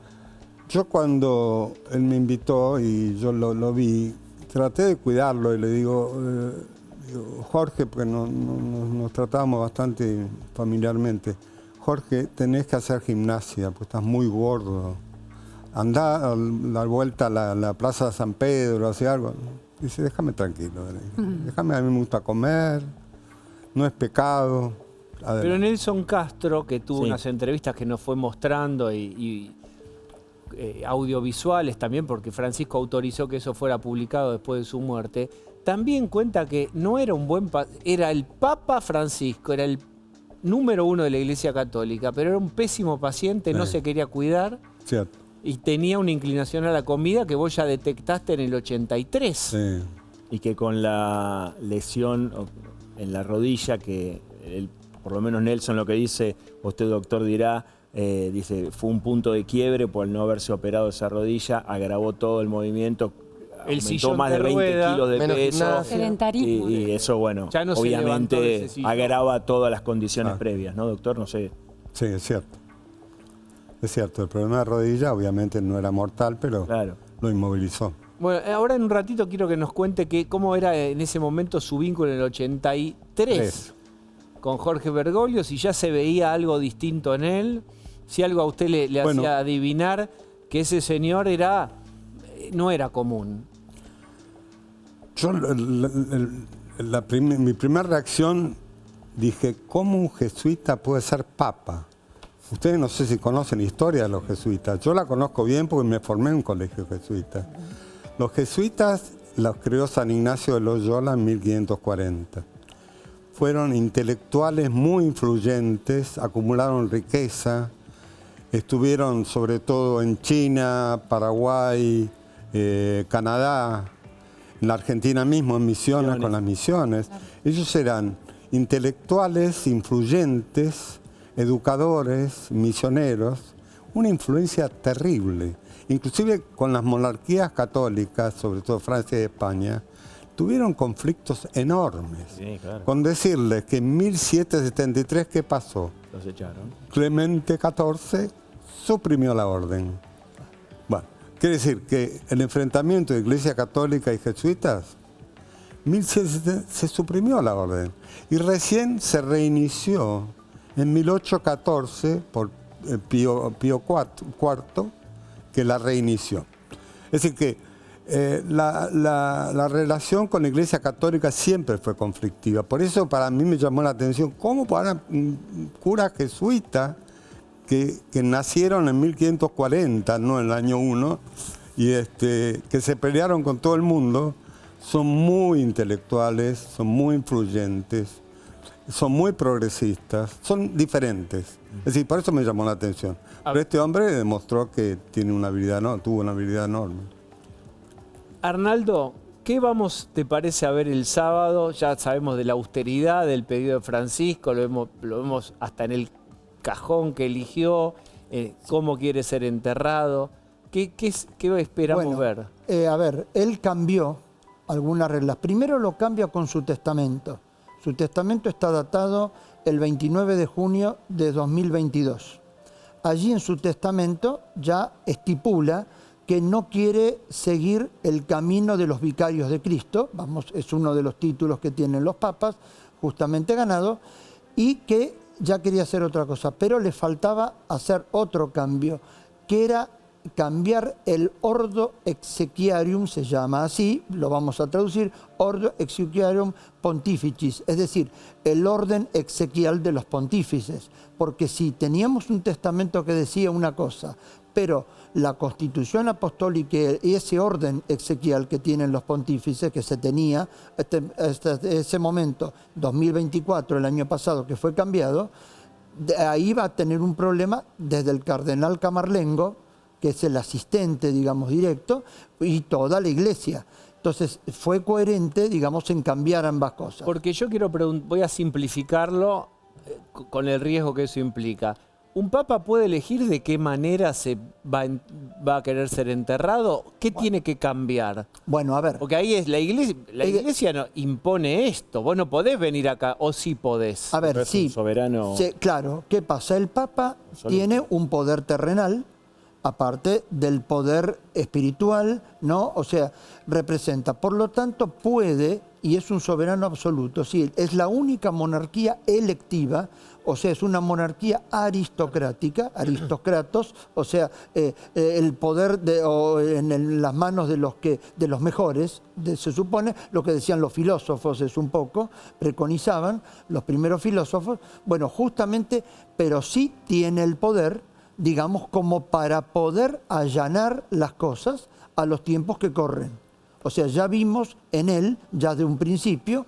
yo cuando él me invitó y yo lo vi, traté de cuidarlo y le digo, Jorge, porque nos tratábamos bastante familiarmente, Jorge, tenés que hacer gimnasia, pues estás muy gordo. Andá a la vuelta a la Plaza de San Pedro, hacer algo. Dice, déjame tranquilo. Déjame, a mí me gusta comer, no es pecado. Adelante. Pero Nelson Castro, que tuvo unas entrevistas que nos fue mostrando y audiovisuales también, porque Francisco autorizó que eso fuera publicado después de su muerte, también cuenta que no era un buen... Era el Papa Francisco, era el número 1 de la Iglesia Católica, pero era un pésimo paciente, no se quería cuidar. Cierto. Y tenía una inclinación a la comida que vos ya detectaste en el 83. Sí. Y que con la lesión en la rodilla, que por lo menos Nelson lo que dice, usted doctor dirá, dice, fue un punto de quiebre por no haberse operado esa rodilla, agravó todo el movimiento, aumentó más de 20 kilos de peso. Y eso, bueno, ya no obviamente agrava todas las condiciones previas, ¿no, doctor? No sé. Sí, es cierto. Es cierto, el problema de rodilla obviamente no era mortal, pero lo inmovilizó. Bueno, ahora en un ratito quiero que nos cuente cómo era en ese momento su vínculo en el 83 con Jorge Bergoglio, si ya se veía algo distinto en él, si algo a usted le hacía adivinar que ese señor no era común. Yo, mi primera reacción, dije, ¿cómo un jesuita puede ser papa? Ustedes no sé si conocen la historia de los jesuitas. Yo la conozco bien porque me formé en un colegio jesuita. Los jesuitas los creó San Ignacio de Loyola en 1540. Fueron intelectuales muy influyentes, acumularon riqueza, estuvieron sobre todo en China, Paraguay, Canadá, en la Argentina mismo, en misiones, con las misiones. Ellos eran intelectuales, influyentes, educadores, misioneros, una influencia terrible. Inclusive con las monarquías católicas, sobre todo Francia y España, tuvieron conflictos enormes. Sí, claro. Con decirles que en 1773, ¿qué pasó? Los echaron. Clemente XIV suprimió la orden. Bueno, quiere decir que el enfrentamiento de Iglesia Católica y jesuitas, 1773 se suprimió la orden y recién se reinició en 1814 por Pío IV, que la reinició. Es decir que la relación con la Iglesia Católica siempre fue conflictiva. Por eso para mí me llamó la atención cómo para un cura jesuita que nacieron en 1540, no en el año 1, y que se pelearon con todo el mundo, son muy intelectuales, son muy influyentes, son muy progresistas, son diferentes. Es decir, por eso me llamó la atención. Pero este hombre demostró que tuvo una habilidad enorme. Arnaldo, ¿qué te parece a ver el sábado? Ya sabemos de la austeridad, del pedido de Francisco, lo vemos hasta en el cajón que eligió, cómo quiere ser enterrado. ¿Qué esperamos ver? A ver, él cambió algunas reglas. Primero lo cambia con su testamento. Su testamento está datado el 29 de junio de 2022. Allí en su testamento ya estipula que no quiere seguir el camino de los vicarios de Cristo, es uno de los títulos que tienen los papas, justamente ganado, y que ya quería hacer otra cosa, pero le faltaba hacer otro cambio, que era cambiar el Ordo Exequiarum, se llama así, lo vamos a traducir, Ordo Exequiarum Pontificis, es decir, el orden exequial de los pontífices, porque si teníamos un testamento que decía una cosa, pero la Constitución Apostólica y ese orden exequial que tienen los pontífices, que se tenía ese momento, 2024, el año pasado, que fue cambiado, ahí va a tener un problema desde el cardenal Camarlengo, que es el asistente, digamos, directo, y toda la Iglesia. Entonces, fue coherente, digamos, en cambiar ambas cosas. Porque yo voy a simplificarlo con el riesgo que eso implica. ¿Un papa puede elegir de qué manera se va a querer ser enterrado? ¿Qué tiene que cambiar? Bueno, a ver. Porque ahí es la iglesia no impone esto. Vos no podés venir acá, o sí podés. A ver, sí. Soberano. Sí, claro. ¿Qué pasa? El papa tiene un poder terrenal, aparte del poder espiritual, ¿no? O sea, representa. Por lo tanto, puede, y es un soberano absoluto, sí, es la única monarquía electiva, o sea, es una monarquía aristocrática, aristocratos, o sea, el poder en las manos de los mejores, se supone, lo que decían los filósofos es un poco, preconizaban los primeros filósofos, bueno, justamente, pero sí tiene el poder, digamos, como para poder allanar las cosas a los tiempos que corren. O sea, ya vimos en él, ya de un principio,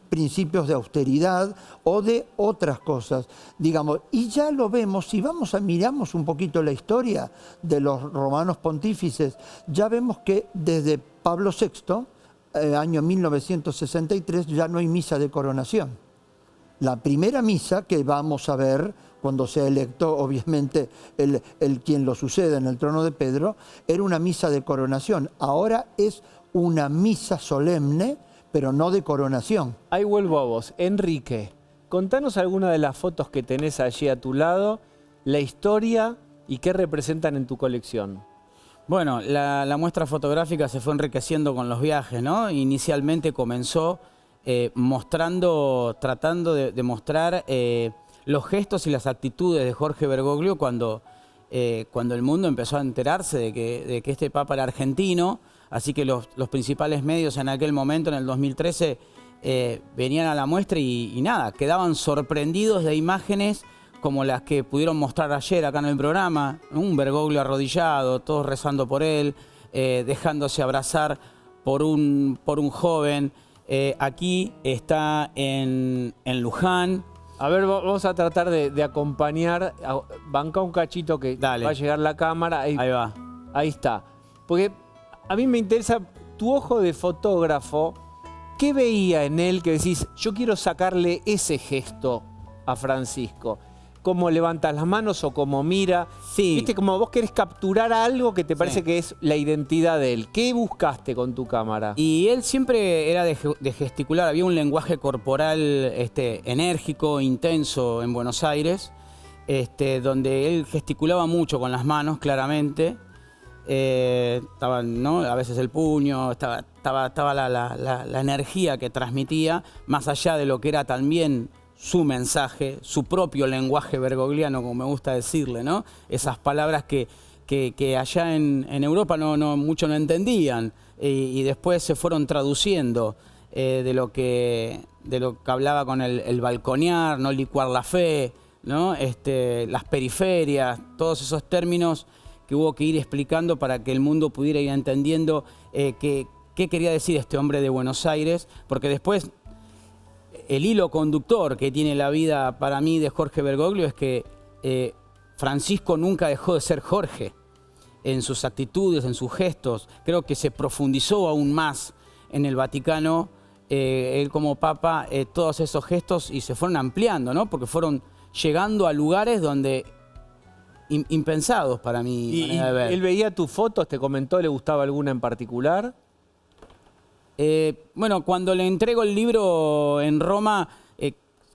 principios de austeridad o de otras cosas, digamos. Y ya lo vemos, si miramos un poquito la historia de los romanos pontífices, ya vemos que desde Pablo VI, año 1963, ya no hay misa de coronación. La primera misa que vamos a ver cuando sea electo, obviamente, quien lo sucede en el trono de Pedro, era una misa de coronación. Ahora es una misa solemne, pero no de coronación. Ahí vuelvo a vos. Enrique, contanos alguna de las fotos que tenés allí a tu lado, la historia y qué representan en tu colección? Bueno, la muestra fotográfica se fue enriqueciendo con los viajes, ¿no? Inicialmente comenzó tratando de mostrar los gestos y las actitudes de Jorge Bergoglio cuando el mundo empezó a enterarse de que este Papa era argentino. Así que los principales medios en aquel momento, en el 2013, venían a la muestra y nada, quedaban sorprendidos de imágenes como las que pudieron mostrar ayer acá en el programa, un Bergoglio arrodillado, todos rezando por él, dejándose abrazar por un joven. Aquí está en Luján. A ver, vamos a tratar de acompañar, banca un cachito que Dale. va a llegar la cámara. Ahí va. Ahí está. Porque a mí me interesa tu ojo de fotógrafo. ¿Qué veía en él que decís, yo quiero sacarle ese gesto a Francisco? ¿Cómo levanta las manos o cómo mira? Sí. Viste, como vos querés capturar algo que te parece que es la identidad de él. ¿Qué buscaste con tu cámara? Y él siempre era de gesticular. Había un lenguaje corporal enérgico, intenso en Buenos Aires, donde él gesticulaba mucho con las manos, claramente. Estaba, ¿no? A veces el puño, estaba la energía que transmitía, más allá de lo que era también su mensaje, su propio lenguaje bergogliano, como me gusta decirle, ¿no? Esas palabras que allá en Europa mucho no entendían y después se fueron traduciendo de lo que hablaba con el balconear, no licuar la fe, ¿no? Las periferias, todos esos términos que hubo que ir explicando para que el mundo pudiera ir entendiendo qué quería decir este hombre de Buenos Aires, porque después el hilo conductor que tiene la vida para mí de Jorge Bergoglio es que Francisco nunca dejó de ser Jorge en sus actitudes, en sus gestos. Creo que se profundizó aún más en el Vaticano, él como Papa, todos esos gestos y se fueron ampliando, ¿no? Porque fueron llegando a lugares donde impensados para mí. ¿Y él veía tus fotos? ¿Te comentó? ¿Le gustaba alguna en particular? Bueno, cuando le entrego el libro en Roma,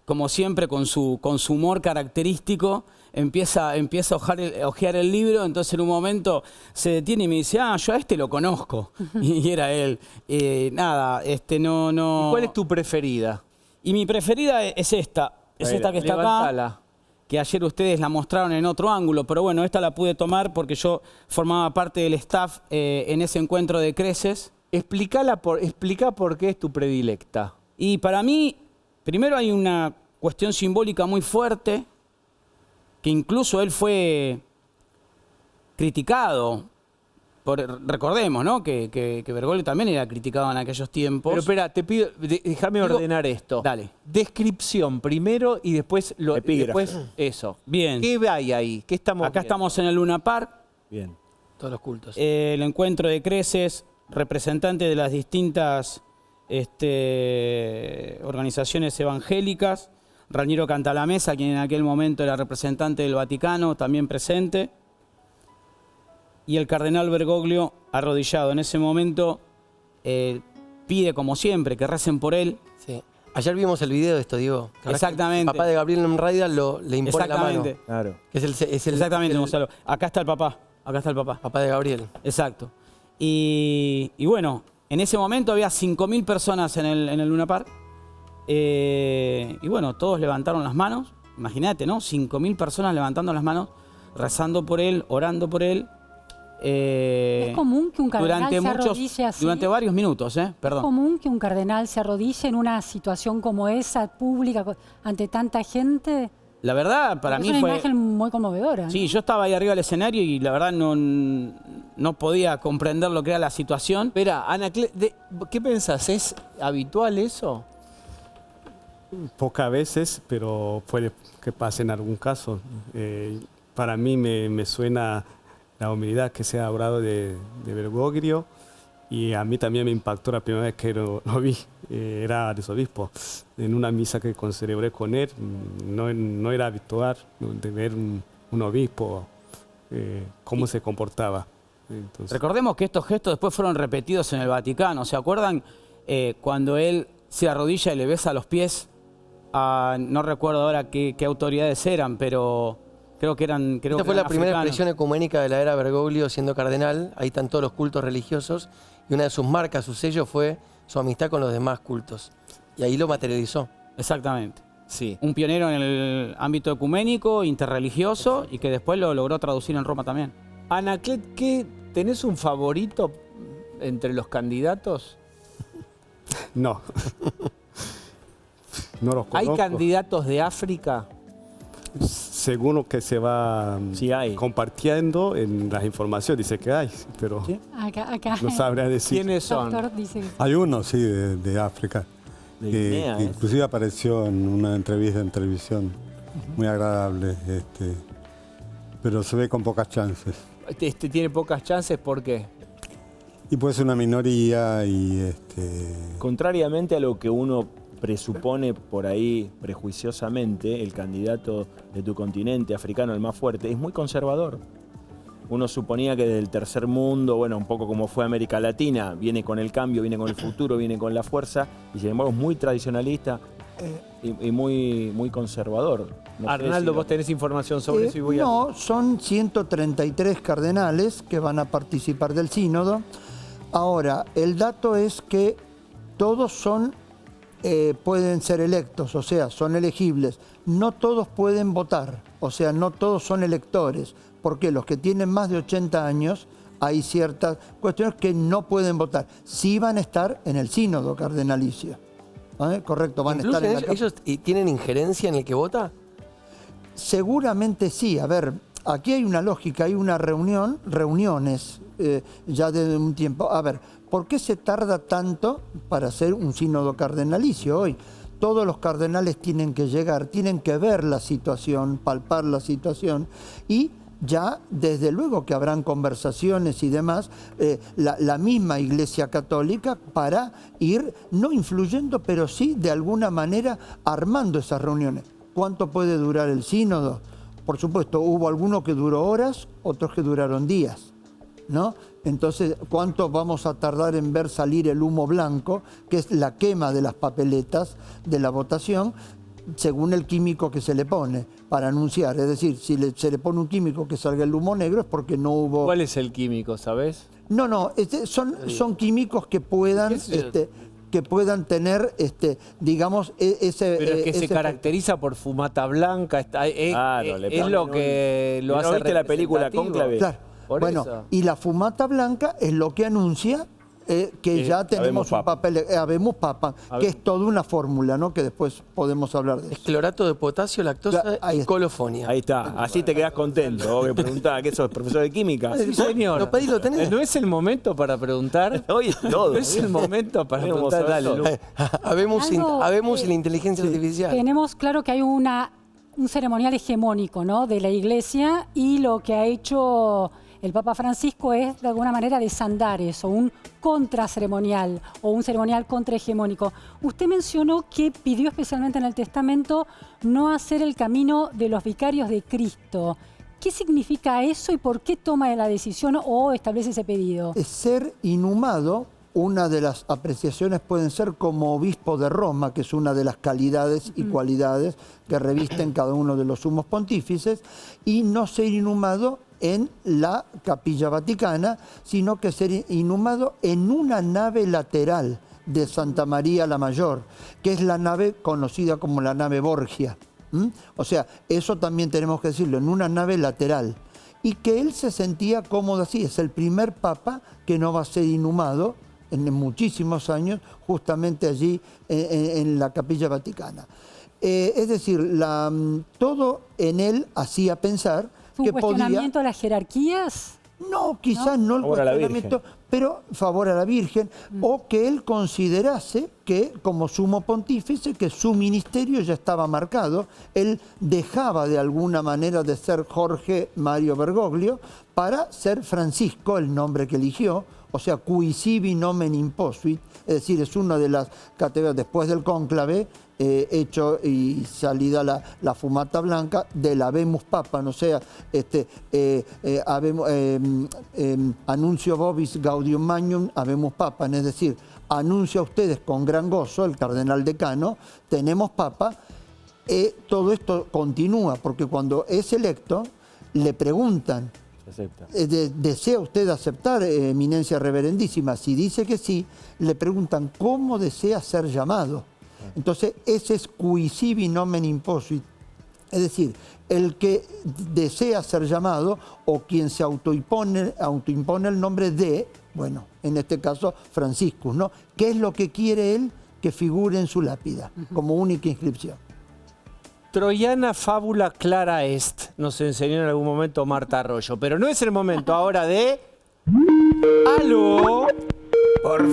como siempre con su humor característico, empieza a ojear el libro, entonces en un momento se detiene y me dice, yo a este lo conozco. Y era él. Nada, no... ¿Y cuál es tu preferida? Y mi preferida es esta. Es esta que está acá. Que ayer ustedes la mostraron en otro ángulo, pero bueno, esta la pude tomar porque yo formaba parte del staff en ese encuentro de Creces. Explica por qué es tu predilecta. Y para mí, primero hay una cuestión simbólica muy fuerte, que incluso él fue criticado. Recordemos, ¿no? Que Bergoglio también era criticado en aquellos tiempos. Pero espera, te pido, déjame ordenar esto. Dale. Descripción primero y después eso. Bien. ¿Qué hay ahí? ¿Qué estamos Acá viendo? estamos en el Luna Park. Bien. Todos los cultos. El encuentro de Creces, representantes de las distintas organizaciones evangélicas. Raniero Cantalamessa, quien en aquel momento era representante del Vaticano, también presente. Y el cardenal Bergoglio, arrodillado en ese momento, pide como siempre que recen por él. Sí. Ayer vimos el video de esto, Diego. Exactamente. El papá de Gabriel Emraida le impone la mano. Claro. Que es el Exactamente, Gonzalo. Acá está el papá. Acá está el papá. Papá de Gabriel. Exacto. Y bueno, en ese momento había 5.000 personas en el Luna Park. Y bueno, todos levantaron las manos. Imagínate, ¿no? 5.000 personas levantando las manos, rezando por él, orando por él. ¿Es común que un cardenal se arrodille así? Durante varios minutos, perdón. ¿Es común que un cardenal se arrodille en una situación como esa, pública, ante tanta gente? La verdad, para mí fue... fue... una imagen muy conmovedora, ¿no? Sí, yo estaba ahí arriba del escenario y la verdad no podía comprender lo que era la situación. Espera, Ana, ¿qué pensás? ¿Es habitual eso? Pocas veces, pero puede que pase en algún caso. Para mí me suena la humildad que se ha hablado de Bergoglio, y a mí también me impactó la primera vez que lo vi. Era arzobispo. En una misa que celebré con él, no era habitual de ver un obispo cómo se comportaba. Entonces, recordemos que estos gestos después fueron repetidos en el Vaticano. ¿Se acuerdan cuando él se arrodilla y le besa los pies? No recuerdo ahora qué autoridades eran, pero Creo que eran Esta fue la primera expresión ecuménica de la era Bergoglio siendo cardenal. Ahí están todos los cultos religiosos. Y una de sus marcas, su sello, fue su amistad con los demás cultos. Y ahí lo materializó. Exactamente. Sí. Un pionero en el ámbito ecuménico, interreligioso, y que después lo logró traducir en Roma también. Anaclet, ¿tenés un favorito entre los candidatos? No. No los conozco. ¿Hay candidatos de África? Según lo que se va Sí hay. compartiendo en las informaciones, dice que hay, pero Acá no sabría decir. ¿Quiénes son? doctor dice que Hay uno, sí, de África, De que Guinea, inclusive apareció en una entrevista en televisión, muy agradable, pero se ve con pocas chances. Tiene pocas chances, ¿por qué? Y puede ser una minoría y Contrariamente a lo que uno presupone por ahí prejuiciosamente, el candidato de tu continente africano, el más fuerte, es muy conservador. Uno suponía que del tercer mundo, bueno, un poco como fue América Latina, viene con el cambio, viene con el futuro, viene con la fuerza, y sin embargo es muy tradicionalista y muy conservador. No sé Arnaldo, si vos tenés información sobre eso y voy a... No, son 133 cardenales que van a participar del sínodo. Ahora, el dato es que todos pueden ser electos, o sea, son elegibles. No todos pueden votar, o sea, no todos son electores, porque los que tienen más de 80 años, hay ciertas cuestiones que no pueden votar. Sí van a estar en el sínodo cardenalicio. Correcto, van a estar en la... ¿Ellos tienen injerencia en el que vota? Seguramente sí. A ver, aquí hay una lógica, hay una reuniones ya de un tiempo. A ver, ¿por qué se tarda tanto para hacer un sínodo cardenalicio hoy? Todos los cardenales tienen que llegar, tienen que ver la situación, palpar la situación y ya desde luego que habrán conversaciones y demás, la misma Iglesia Católica para ir, no influyendo, pero sí de alguna manera armando esas reuniones. ¿Cuánto puede durar el sínodo? Por supuesto, hubo algunos que duró horas, otros que duraron días, ¿no? Entonces, ¿cuánto vamos a tardar en ver salir el humo blanco, que es la quema de las papeletas de la votación, según el químico que se le pone para anunciar? Es decir, si se le pone un químico que salga el humo negro es porque no hubo... ¿Cuál es el químico, sabés? No, son químicos que puedan... que puedan tener, digamos, ese... Pero es que se caracteriza por fumata blanca, Claro, es lo que lo hace ¿viste la película Cónclave? Claro. Por Bueno, eso. y la fumata blanca es lo que anuncia que ya tenemos un papel, habemos papa, que es toda una fórmula, ¿no? Que después podemos hablar de Es eso. clorato de potasio, lactosa Ahí y está. colofonia. Ahí está, así te quedás contento. Vos que preguntás, ¿qué sos, profesor de química? Sí, señor. Lo pedís, lo tenés. ¿No es el momento para preguntar? Hoy es todo. No es el momento para Tenemos preguntar. todo. Dale, Lu. Habemos la inteligencia artificial. tenemos claro que hay un ceremonial hegemónico, ¿no?, de la Iglesia, y lo que ha hecho el Papa Francisco es de alguna manera desandar eso, un contraceremonial o un ceremonial contrahegemónico. Usted mencionó que pidió especialmente en el testamento no hacer el camino de los vicarios de Cristo. ¿Qué significa eso y por qué toma la decisión o establece ese pedido? Es ser inhumado. Una de las apreciaciones pueden ser como obispo de Roma, que es una de las calidades y cualidades que revisten cada uno de los sumos pontífices, y no ser inhumado en la Capilla Vaticana, sino que ser inhumado en una nave lateral de Santa María la Mayor, que es la nave conocida como la nave Borgia. O sea, eso también tenemos que decirlo, en una nave lateral. Y que él se sentía cómodo así, es el primer papa que no va a ser inhumado en muchísimos años, justamente allí en la Capilla Vaticana. Es decir, todo en él hacía pensar ¿Un que cuestionamiento a las jerarquías? no, quizás no el Favor a la cuestionamiento, Virgen. pero favor a la Virgen, o que él considerase que como sumo pontífice, que su ministerio ya estaba marcado, él dejaba de alguna manera de ser Jorge Mario Bergoglio para ser Francisco, el nombre que eligió, o sea, cui sibi nomen imposuit, es decir, es una de las categorías después del cónclave, hecho y salida la fumata blanca del Habemus Papa, no sea, anuncio vobis gaudium magnum Habemus Papa, es decir, anuncio a ustedes con gran gozo, el cardenal decano, tenemos Papa, todo esto continúa, porque cuando es electo, le preguntan, ¿desea usted aceptar, eminencia reverendísima? Si dice que sí, le preguntan cómo desea ser llamado. Entonces, ese es cui sibi nomen imposuit. Es decir, el que desea ser llamado o quien se autoimpone el nombre de, bueno, en este caso Franciscus, ¿no? ¿Qué es lo que quiere él que figure en su lápida como única inscripción? Troyana fábula clara est, nos enseñó en algún momento Marta Arroyo, pero no es el momento ahora de... ¡Aló! Por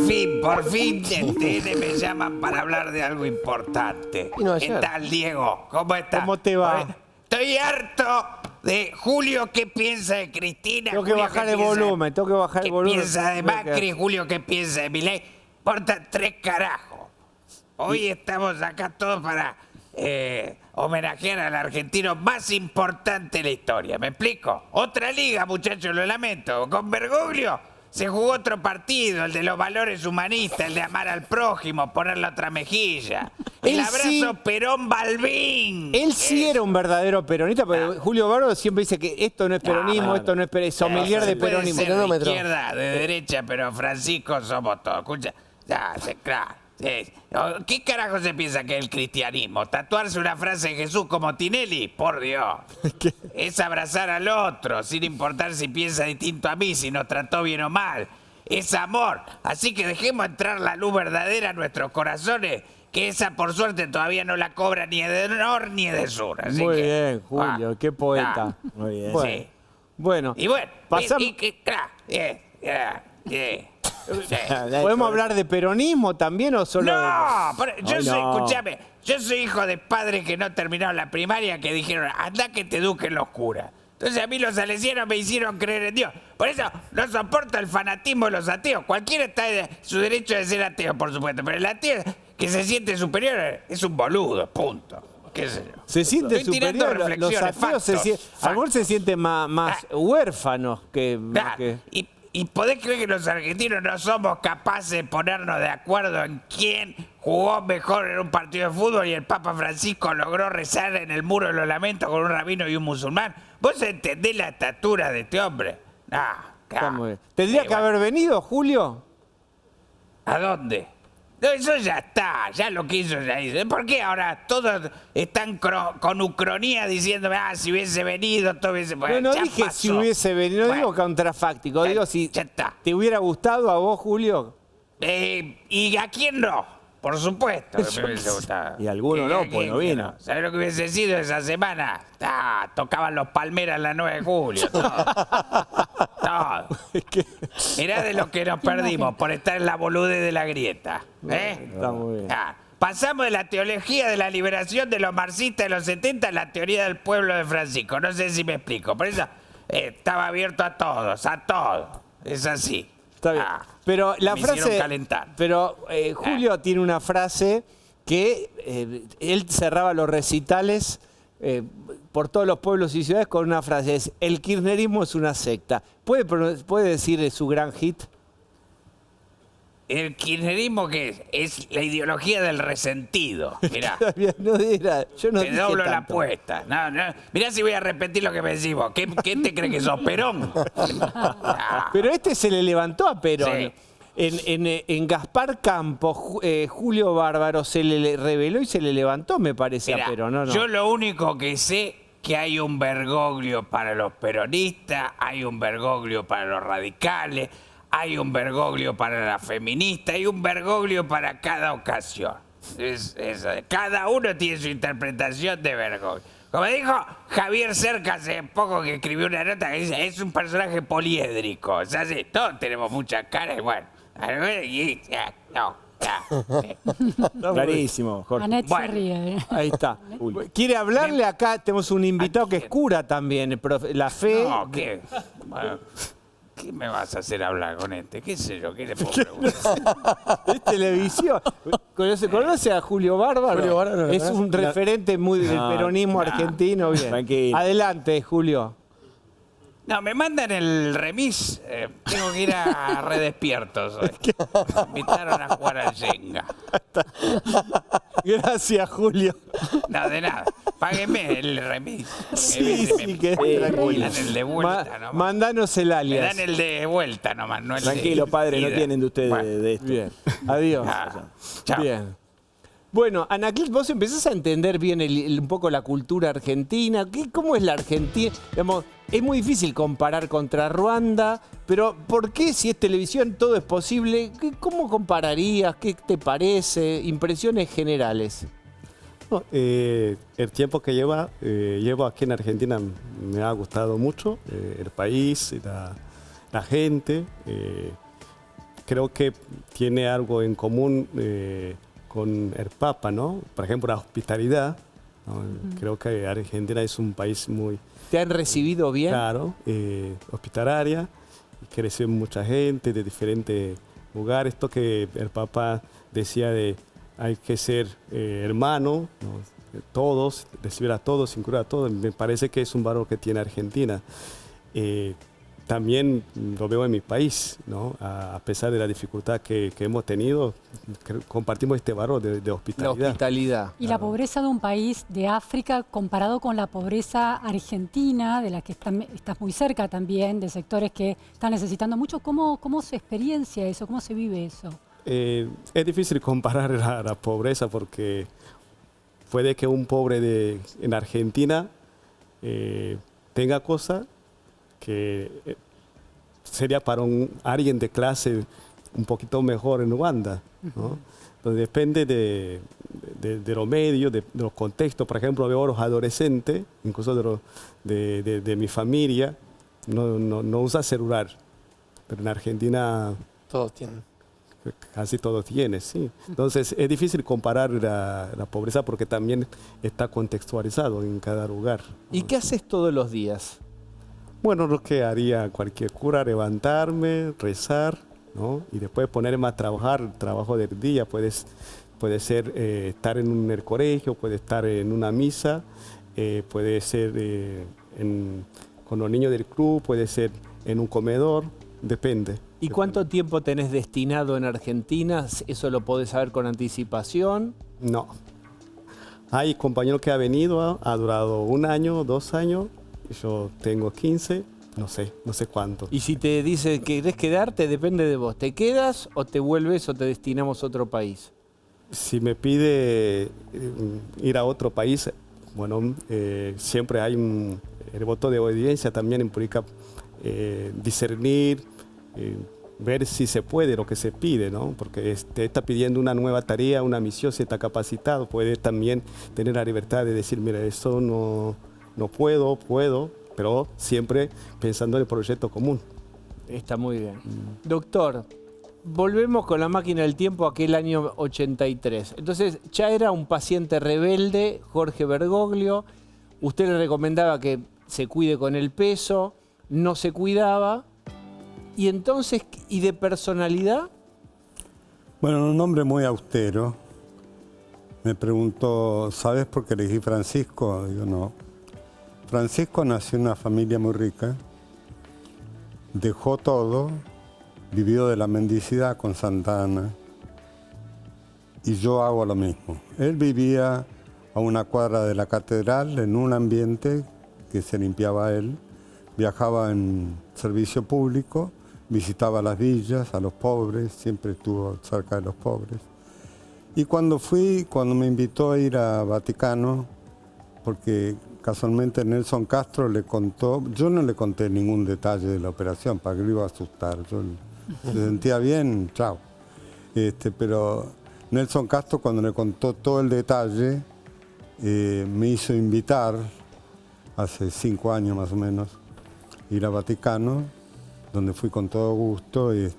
fin, gente, me llaman para hablar de algo importante. ¿Qué tal, Diego? ¿Cómo estás? ¿Cómo te va? Estoy harto de Julio, ¿qué piensa de Cristina? Tengo que bajar el volumen, ¿Qué piensa de Macri? Julio, ¿qué piensa de Milei? Importa 3 carajos. Hoy estamos acá todos para homenajear al argentino más importante de la historia. ¿Me explico? Otra liga, muchachos, lo lamento. Con Bergoglio se jugó otro partido, el de los valores humanistas, el de amar al prójimo, poner la otra mejilla. El abrazo Perón-Balbín. Él sí era un verdadero peronista, porque Julio Bárbaro siempre dice que esto no es peronismo, esto no es sommelier de peronismo. Puede ser de izquierda, de derecha, pero Francisco somos todos. Escucha, claro. ¿Qué carajo se piensa que es el cristianismo? ¿Tatuarse una frase de Jesús como Tinelli? Por Dios. Es abrazar al otro, sin importar si piensa distinto a mí, si nos trató bien o mal. Es amor. Así que dejemos entrar la luz verdadera a nuestros corazones, que esa por suerte todavía no la cobra ni de nor ni de sur. Así Muy que, bien, Julio, qué poeta. Muy bien. Bueno, Sí. bueno, Y bueno, pasamos... ¿Podemos hablar de peronismo también o solo No, no. escúchame, yo soy hijo de padres que no terminaron la primaria, que dijeron, anda que te eduquen los curas. Entonces a mí los salesianos me hicieron creer en Dios. Por eso no soporto el fanatismo de los ateos. Cualquiera está en su derecho de ser ateo, por supuesto, pero el ateo que se siente superior es un boludo, punto. ¿Qué sé yo? se siente Estoy tirando superior? Los reflexiones, ateos algunos se sienten más huérfanos que... Claro, y podés creer que los argentinos no somos capaces de ponernos de acuerdo en quién jugó mejor en un partido de fútbol y el Papa Francisco logró rezar en el muro de los lamentos con un rabino y un musulmán. ¿Vos entendés la estatura de este hombre? No, Está muy bien. ¿Tendría que haber venido, Julio? ¿A dónde? No, eso ya está, ya lo que hizo ya hizo. ¿Por qué ahora todos están con ucronía diciendo, si hubiese venido, todo hubiese... Bueno, No ya dije pasó. si hubiese venido, no digo contrafáctico, digo si ya está. te hubiera gustado a vos, Julio. ¿Y a quién no? Por supuesto que me hubiese gustado. Y alguno no, pues no vino. ¿Sabés lo que hubiese sido esa semana? Tocaban los Palmeras la 9 de julio. Todo. Mirá de lo que nos perdimos por estar en la boludez de la grieta. Está muy bien. Pasamos de la teología de la liberación de los marxistas de los 70 a la teoría del pueblo de Francisco. No sé si me explico. Por eso estaba abierto a todos, a todo. Es así. Está bien. Pero la me frase. hicieron calentar. Pero Julio tiene una frase que él cerraba los recitales por todos los pueblos y ciudades con una frase: es el kirchnerismo es una secta. ¿Puede decir su gran hit? El kirchnerismo, ¿qué es la ideología del resentido. Mirá. No dirá, yo no Te dije doblo la tanto. apuesta. No. Mirá si voy a repetir lo que me decís vos. ¿Qué te crees que sos, Perón? Pero este se le levantó a Perón. Sí. En Gaspar Campos, Julio Bárbaro se le reveló y se le levantó, me parece, Mirá, a Perón. ¿No? Yo lo único que sé que hay un Bergoglio para los peronistas, hay un Bergoglio para los radicales, hay un Bergoglio para la feminista, hay un Bergoglio para cada ocasión. Cada uno tiene su interpretación de Bergoglio. Como dijo Javier Cerca hace poco, que escribió una nota que dice, es un personaje poliédrico. O sea, sí, todos tenemos muchas caras y bueno. Clarísimo, Jorge. Anet se Bueno. ríe. Ahí está. ¿Quiere hablarle acá? Tenemos un invitado que es cura también, el profe, la fe. No, ¿qué? Bueno, ¿qué me vas a hacer hablar con este? ¿Qué sé yo? ¿Qué le puedo preguntar? Es televisión. ¿Conoce a Julio Bárbaro? Julio Bárbaro, ¿lo es conoce? un referente muy del peronismo argentino. Bien. Tranquilo. Adelante, Julio. No, me mandan el remis. Tengo que ir a Redespiertos hoy. Me invitaron a jugar al Jenga. Gracias, Julio. No, de nada. Páguenme el remis. Sí, que Me tranquilo. dan el de vuelta nomás. Mandanos el Me alias. dan el de vuelta nomás, no el de Tranquilo, padre, no ida. tienen de ustedes Bueno, de esto. Bien. Adiós. chao. Bien. Bueno, Anaclet, vos empezás a entender bien un poco la cultura argentina. ¿Cómo es la Argentina? Digamos, es muy difícil comparar contra Ruanda, pero ¿por qué si es televisión todo es posible? ¿Cómo compararías? ¿Qué te parece? Impresiones generales. No, el tiempo que llevo aquí en Argentina me ha gustado mucho, el país, la gente. Creo que tiene algo en común con el Papa, ¿no? Por ejemplo, la hospitalidad, ¿no? Creo que Argentina es un país muy... ¿Te han recibido bien? Claro, hospitalaria, que recibe mucha gente de diferentes lugares. Esto que el Papa decía de hay que ser hermano, ¿no? Todos, recibir a todos, sin curar a todos. Me parece que es un valor que tiene Argentina. También lo veo en mi país, ¿no? A pesar de la dificultad que hemos tenido, compartimos este valor de hospitalidad. La hospitalidad. Y la pobreza de un país de África comparado con la pobreza argentina, de la que estás muy cerca también, de sectores que están necesitando mucho, ¿cómo se experiencia eso? ¿Cómo se vive eso? Es difícil comparar la pobreza porque puede que un pobre en Argentina tenga cosas que sería para alguien de clase un poquito mejor en Uganda, ¿no? Entonces depende de los medios, de los contextos. Por ejemplo, veo a los adolescentes, incluso de mi familia, no usa celular, pero en Argentina Todos tienen. casi todos tienen, sí. Entonces es difícil comparar la pobreza porque también está contextualizado en cada lugar, ¿no? ¿Y qué haces todos los días? Bueno, lo que haría cualquier cura, levantarme, rezar, ¿no? Y después ponerme a trabajar, el trabajo del día. Puede ser estar en el colegio, puede estar en una misa, puede ser con los niños del club, puede ser en un comedor, depende. ¿Y cuánto tiempo tenés destinado en Argentina? ¿Eso lo podés saber con anticipación? No. Hay compañeros que ha venido, ha durado 1 año, 2 años. Yo tengo 15, no sé cuánto. Y si te dice que querés quedarte, depende de vos. ¿Te quedas o te vuelves o te destinamos a otro país? Si me pide ir a otro país, bueno, siempre hay el voto de obediencia también implica discernir, ver si se puede lo que se pide, ¿no? Porque te está pidiendo una nueva tarea, una misión, si está capacitado, puede también tener la libertad de decir, mira, eso no puedo, pero siempre pensando en el proyecto común. Está muy bien. Doctor, volvemos con la máquina del tiempo a aquel año 83. Entonces, ya era un paciente rebelde, Jorge Bergoglio. Usted le recomendaba que se cuide con el peso, no se cuidaba. Y entonces, ¿y de personalidad? Bueno, un hombre muy austero. Me preguntó, ¿sabes por qué elegí Francisco? Digo, no. Francisco nació en una familia muy rica, dejó todo, vivió de la mendicidad con Santa Ana y yo hago lo mismo. Él vivía a 1 cuadra de la catedral en un ambiente que se limpiaba él, viajaba en servicio público, visitaba las villas, a los pobres, siempre estuvo cerca de los pobres. Y cuando me invitó a ir a Vaticano, porque casualmente Nelson Castro le contó, yo no le conté ningún detalle de la operación, para que lo iba a asustar, yo se sentía bien, chao. Pero Nelson Castro cuando le contó todo el detalle, me hizo invitar, hace 5 años más o menos, ir a Vaticano, donde fui con todo gusto, y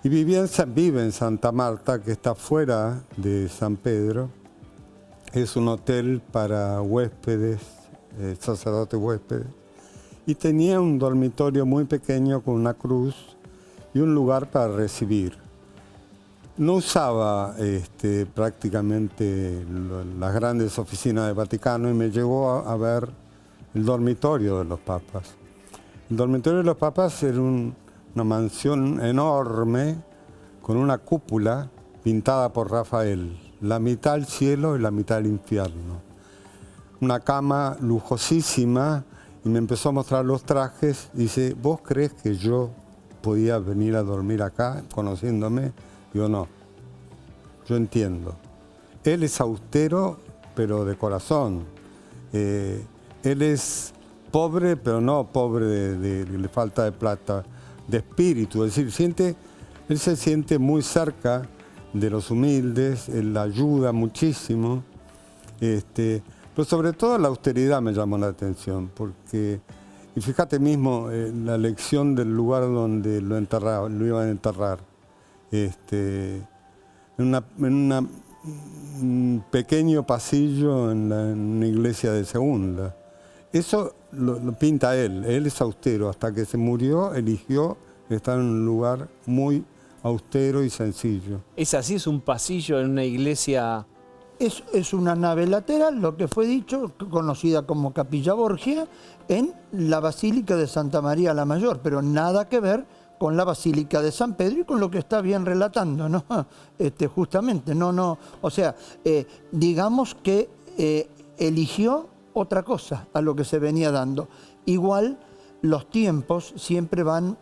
vive en Santa Marta, que está fuera de San Pedro. Es un hotel para huéspedes, sacerdotes huéspedes. Y tenía un dormitorio muy pequeño con una cruz y un lugar para recibir. No usaba prácticamente las grandes oficinas del Vaticano y me llegó a ver el dormitorio de los papas. El dormitorio de los papas era una mansión enorme con una cúpula pintada por Rafael, la mitad al cielo y la mitad al infierno. Una cama lujosísima, y me empezó a mostrar los trajes. Dice, ¿vos crees que yo podía venir a dormir acá conociéndome? Digo, no, yo entiendo. Él es austero, pero de corazón. Él es pobre, pero no pobre de falta de plata, de espíritu. Es decir, él se siente muy cerca de los humildes, él ayuda muchísimo. Pero sobre todo la austeridad me llamó la atención, porque, y fíjate mismo la elección del lugar donde lo iban a enterrar. En un pequeño pasillo en una iglesia de segunda. Eso lo pinta él es austero. Hasta que se murió, eligió estar en un lugar muy austero y sencillo. ¿Es así? ¿Es un pasillo en una iglesia? Es una nave lateral, lo que fue dicho, conocida como Capilla Borgia, en la Basílica de Santa María la Mayor, pero nada que ver con la Basílica de San Pedro y con lo que está bien relatando, ¿no? Justamente, no. O sea, digamos que eligió otra cosa a lo que se venía dando. Igual, los tiempos siempre van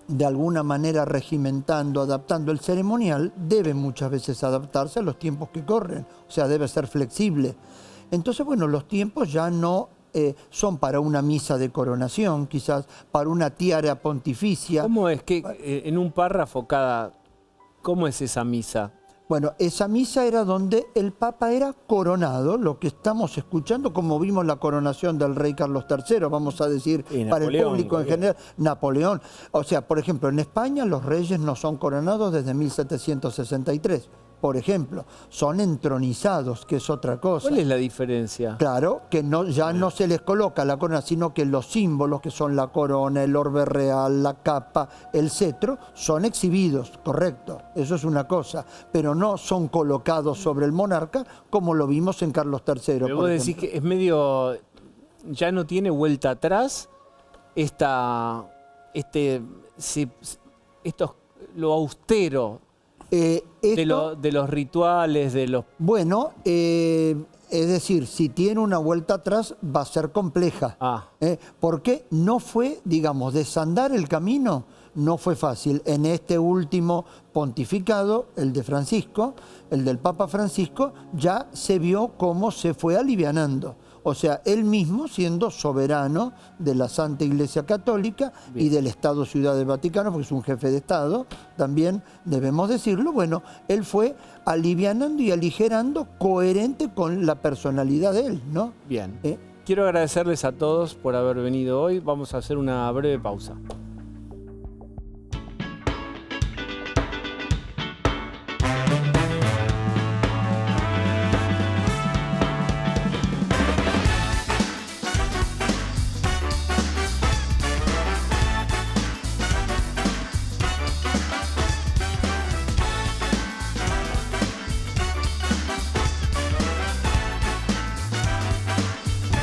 de alguna manera regimentando, adaptando. El ceremonial debe muchas veces adaptarse a los tiempos que corren, o sea, debe ser flexible. Entonces, bueno, los tiempos ya no son para una misa de coronación, quizás para una tiara pontificia. ¿Cómo es que en un párrafo cómo es esa misa? Bueno, esa misa era donde el Papa era coronado, lo que estamos escuchando, como vimos la coronación del rey Carlos III, vamos a decir, para el público en general, Napoleón. O sea, por ejemplo, en España los reyes no son coronados desde 1763. Por ejemplo, son entronizados, que es otra cosa. ¿Cuál es la diferencia? Claro, que ya no se les coloca la corona, sino que los símbolos, que son la corona, el orbe real, la capa, el cetro, son exhibidos, correcto, eso es una cosa, pero no son colocados sobre el monarca como lo vimos en Carlos III. Pero vos decís que es medio, ya no tiene vuelta atrás lo austero. De los rituales, de los... Bueno, es decir, si tiene una vuelta atrás va a ser compleja. Porque no fue, digamos, desandar el camino, no fue fácil. En este último pontificado, el de Francisco, el del Papa Francisco, ya se vio cómo se fue alivianando. O sea, él mismo siendo soberano de la Santa Iglesia Católica y del Estado Ciudad del Vaticano, porque es un jefe de Estado, también debemos decirlo, bueno, él fue alivianando y aligerando coherente con la personalidad de él, ¿no? Bien. Quiero agradecerles a todos por haber venido hoy. Vamos a hacer una breve pausa.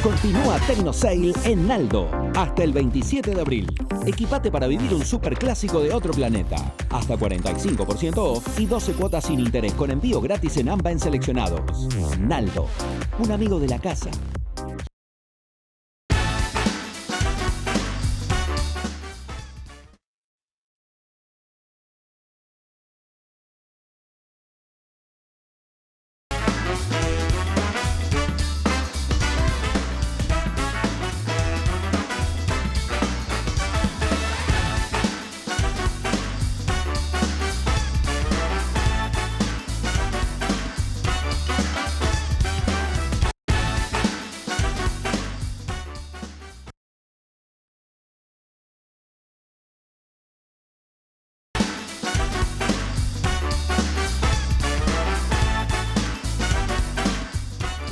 Continúa TecnoSale en Naldo hasta el 27 de abril. Equipate para vivir un superclásico de otro planeta. Hasta 45% off y 12 cuotas sin interés con envío gratis en AMBA en seleccionados. Naldo, un amigo de la casa.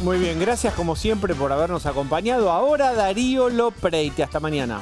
Muy bien, gracias como siempre por habernos acompañado. Ahora Darío Lopreite. Hasta mañana.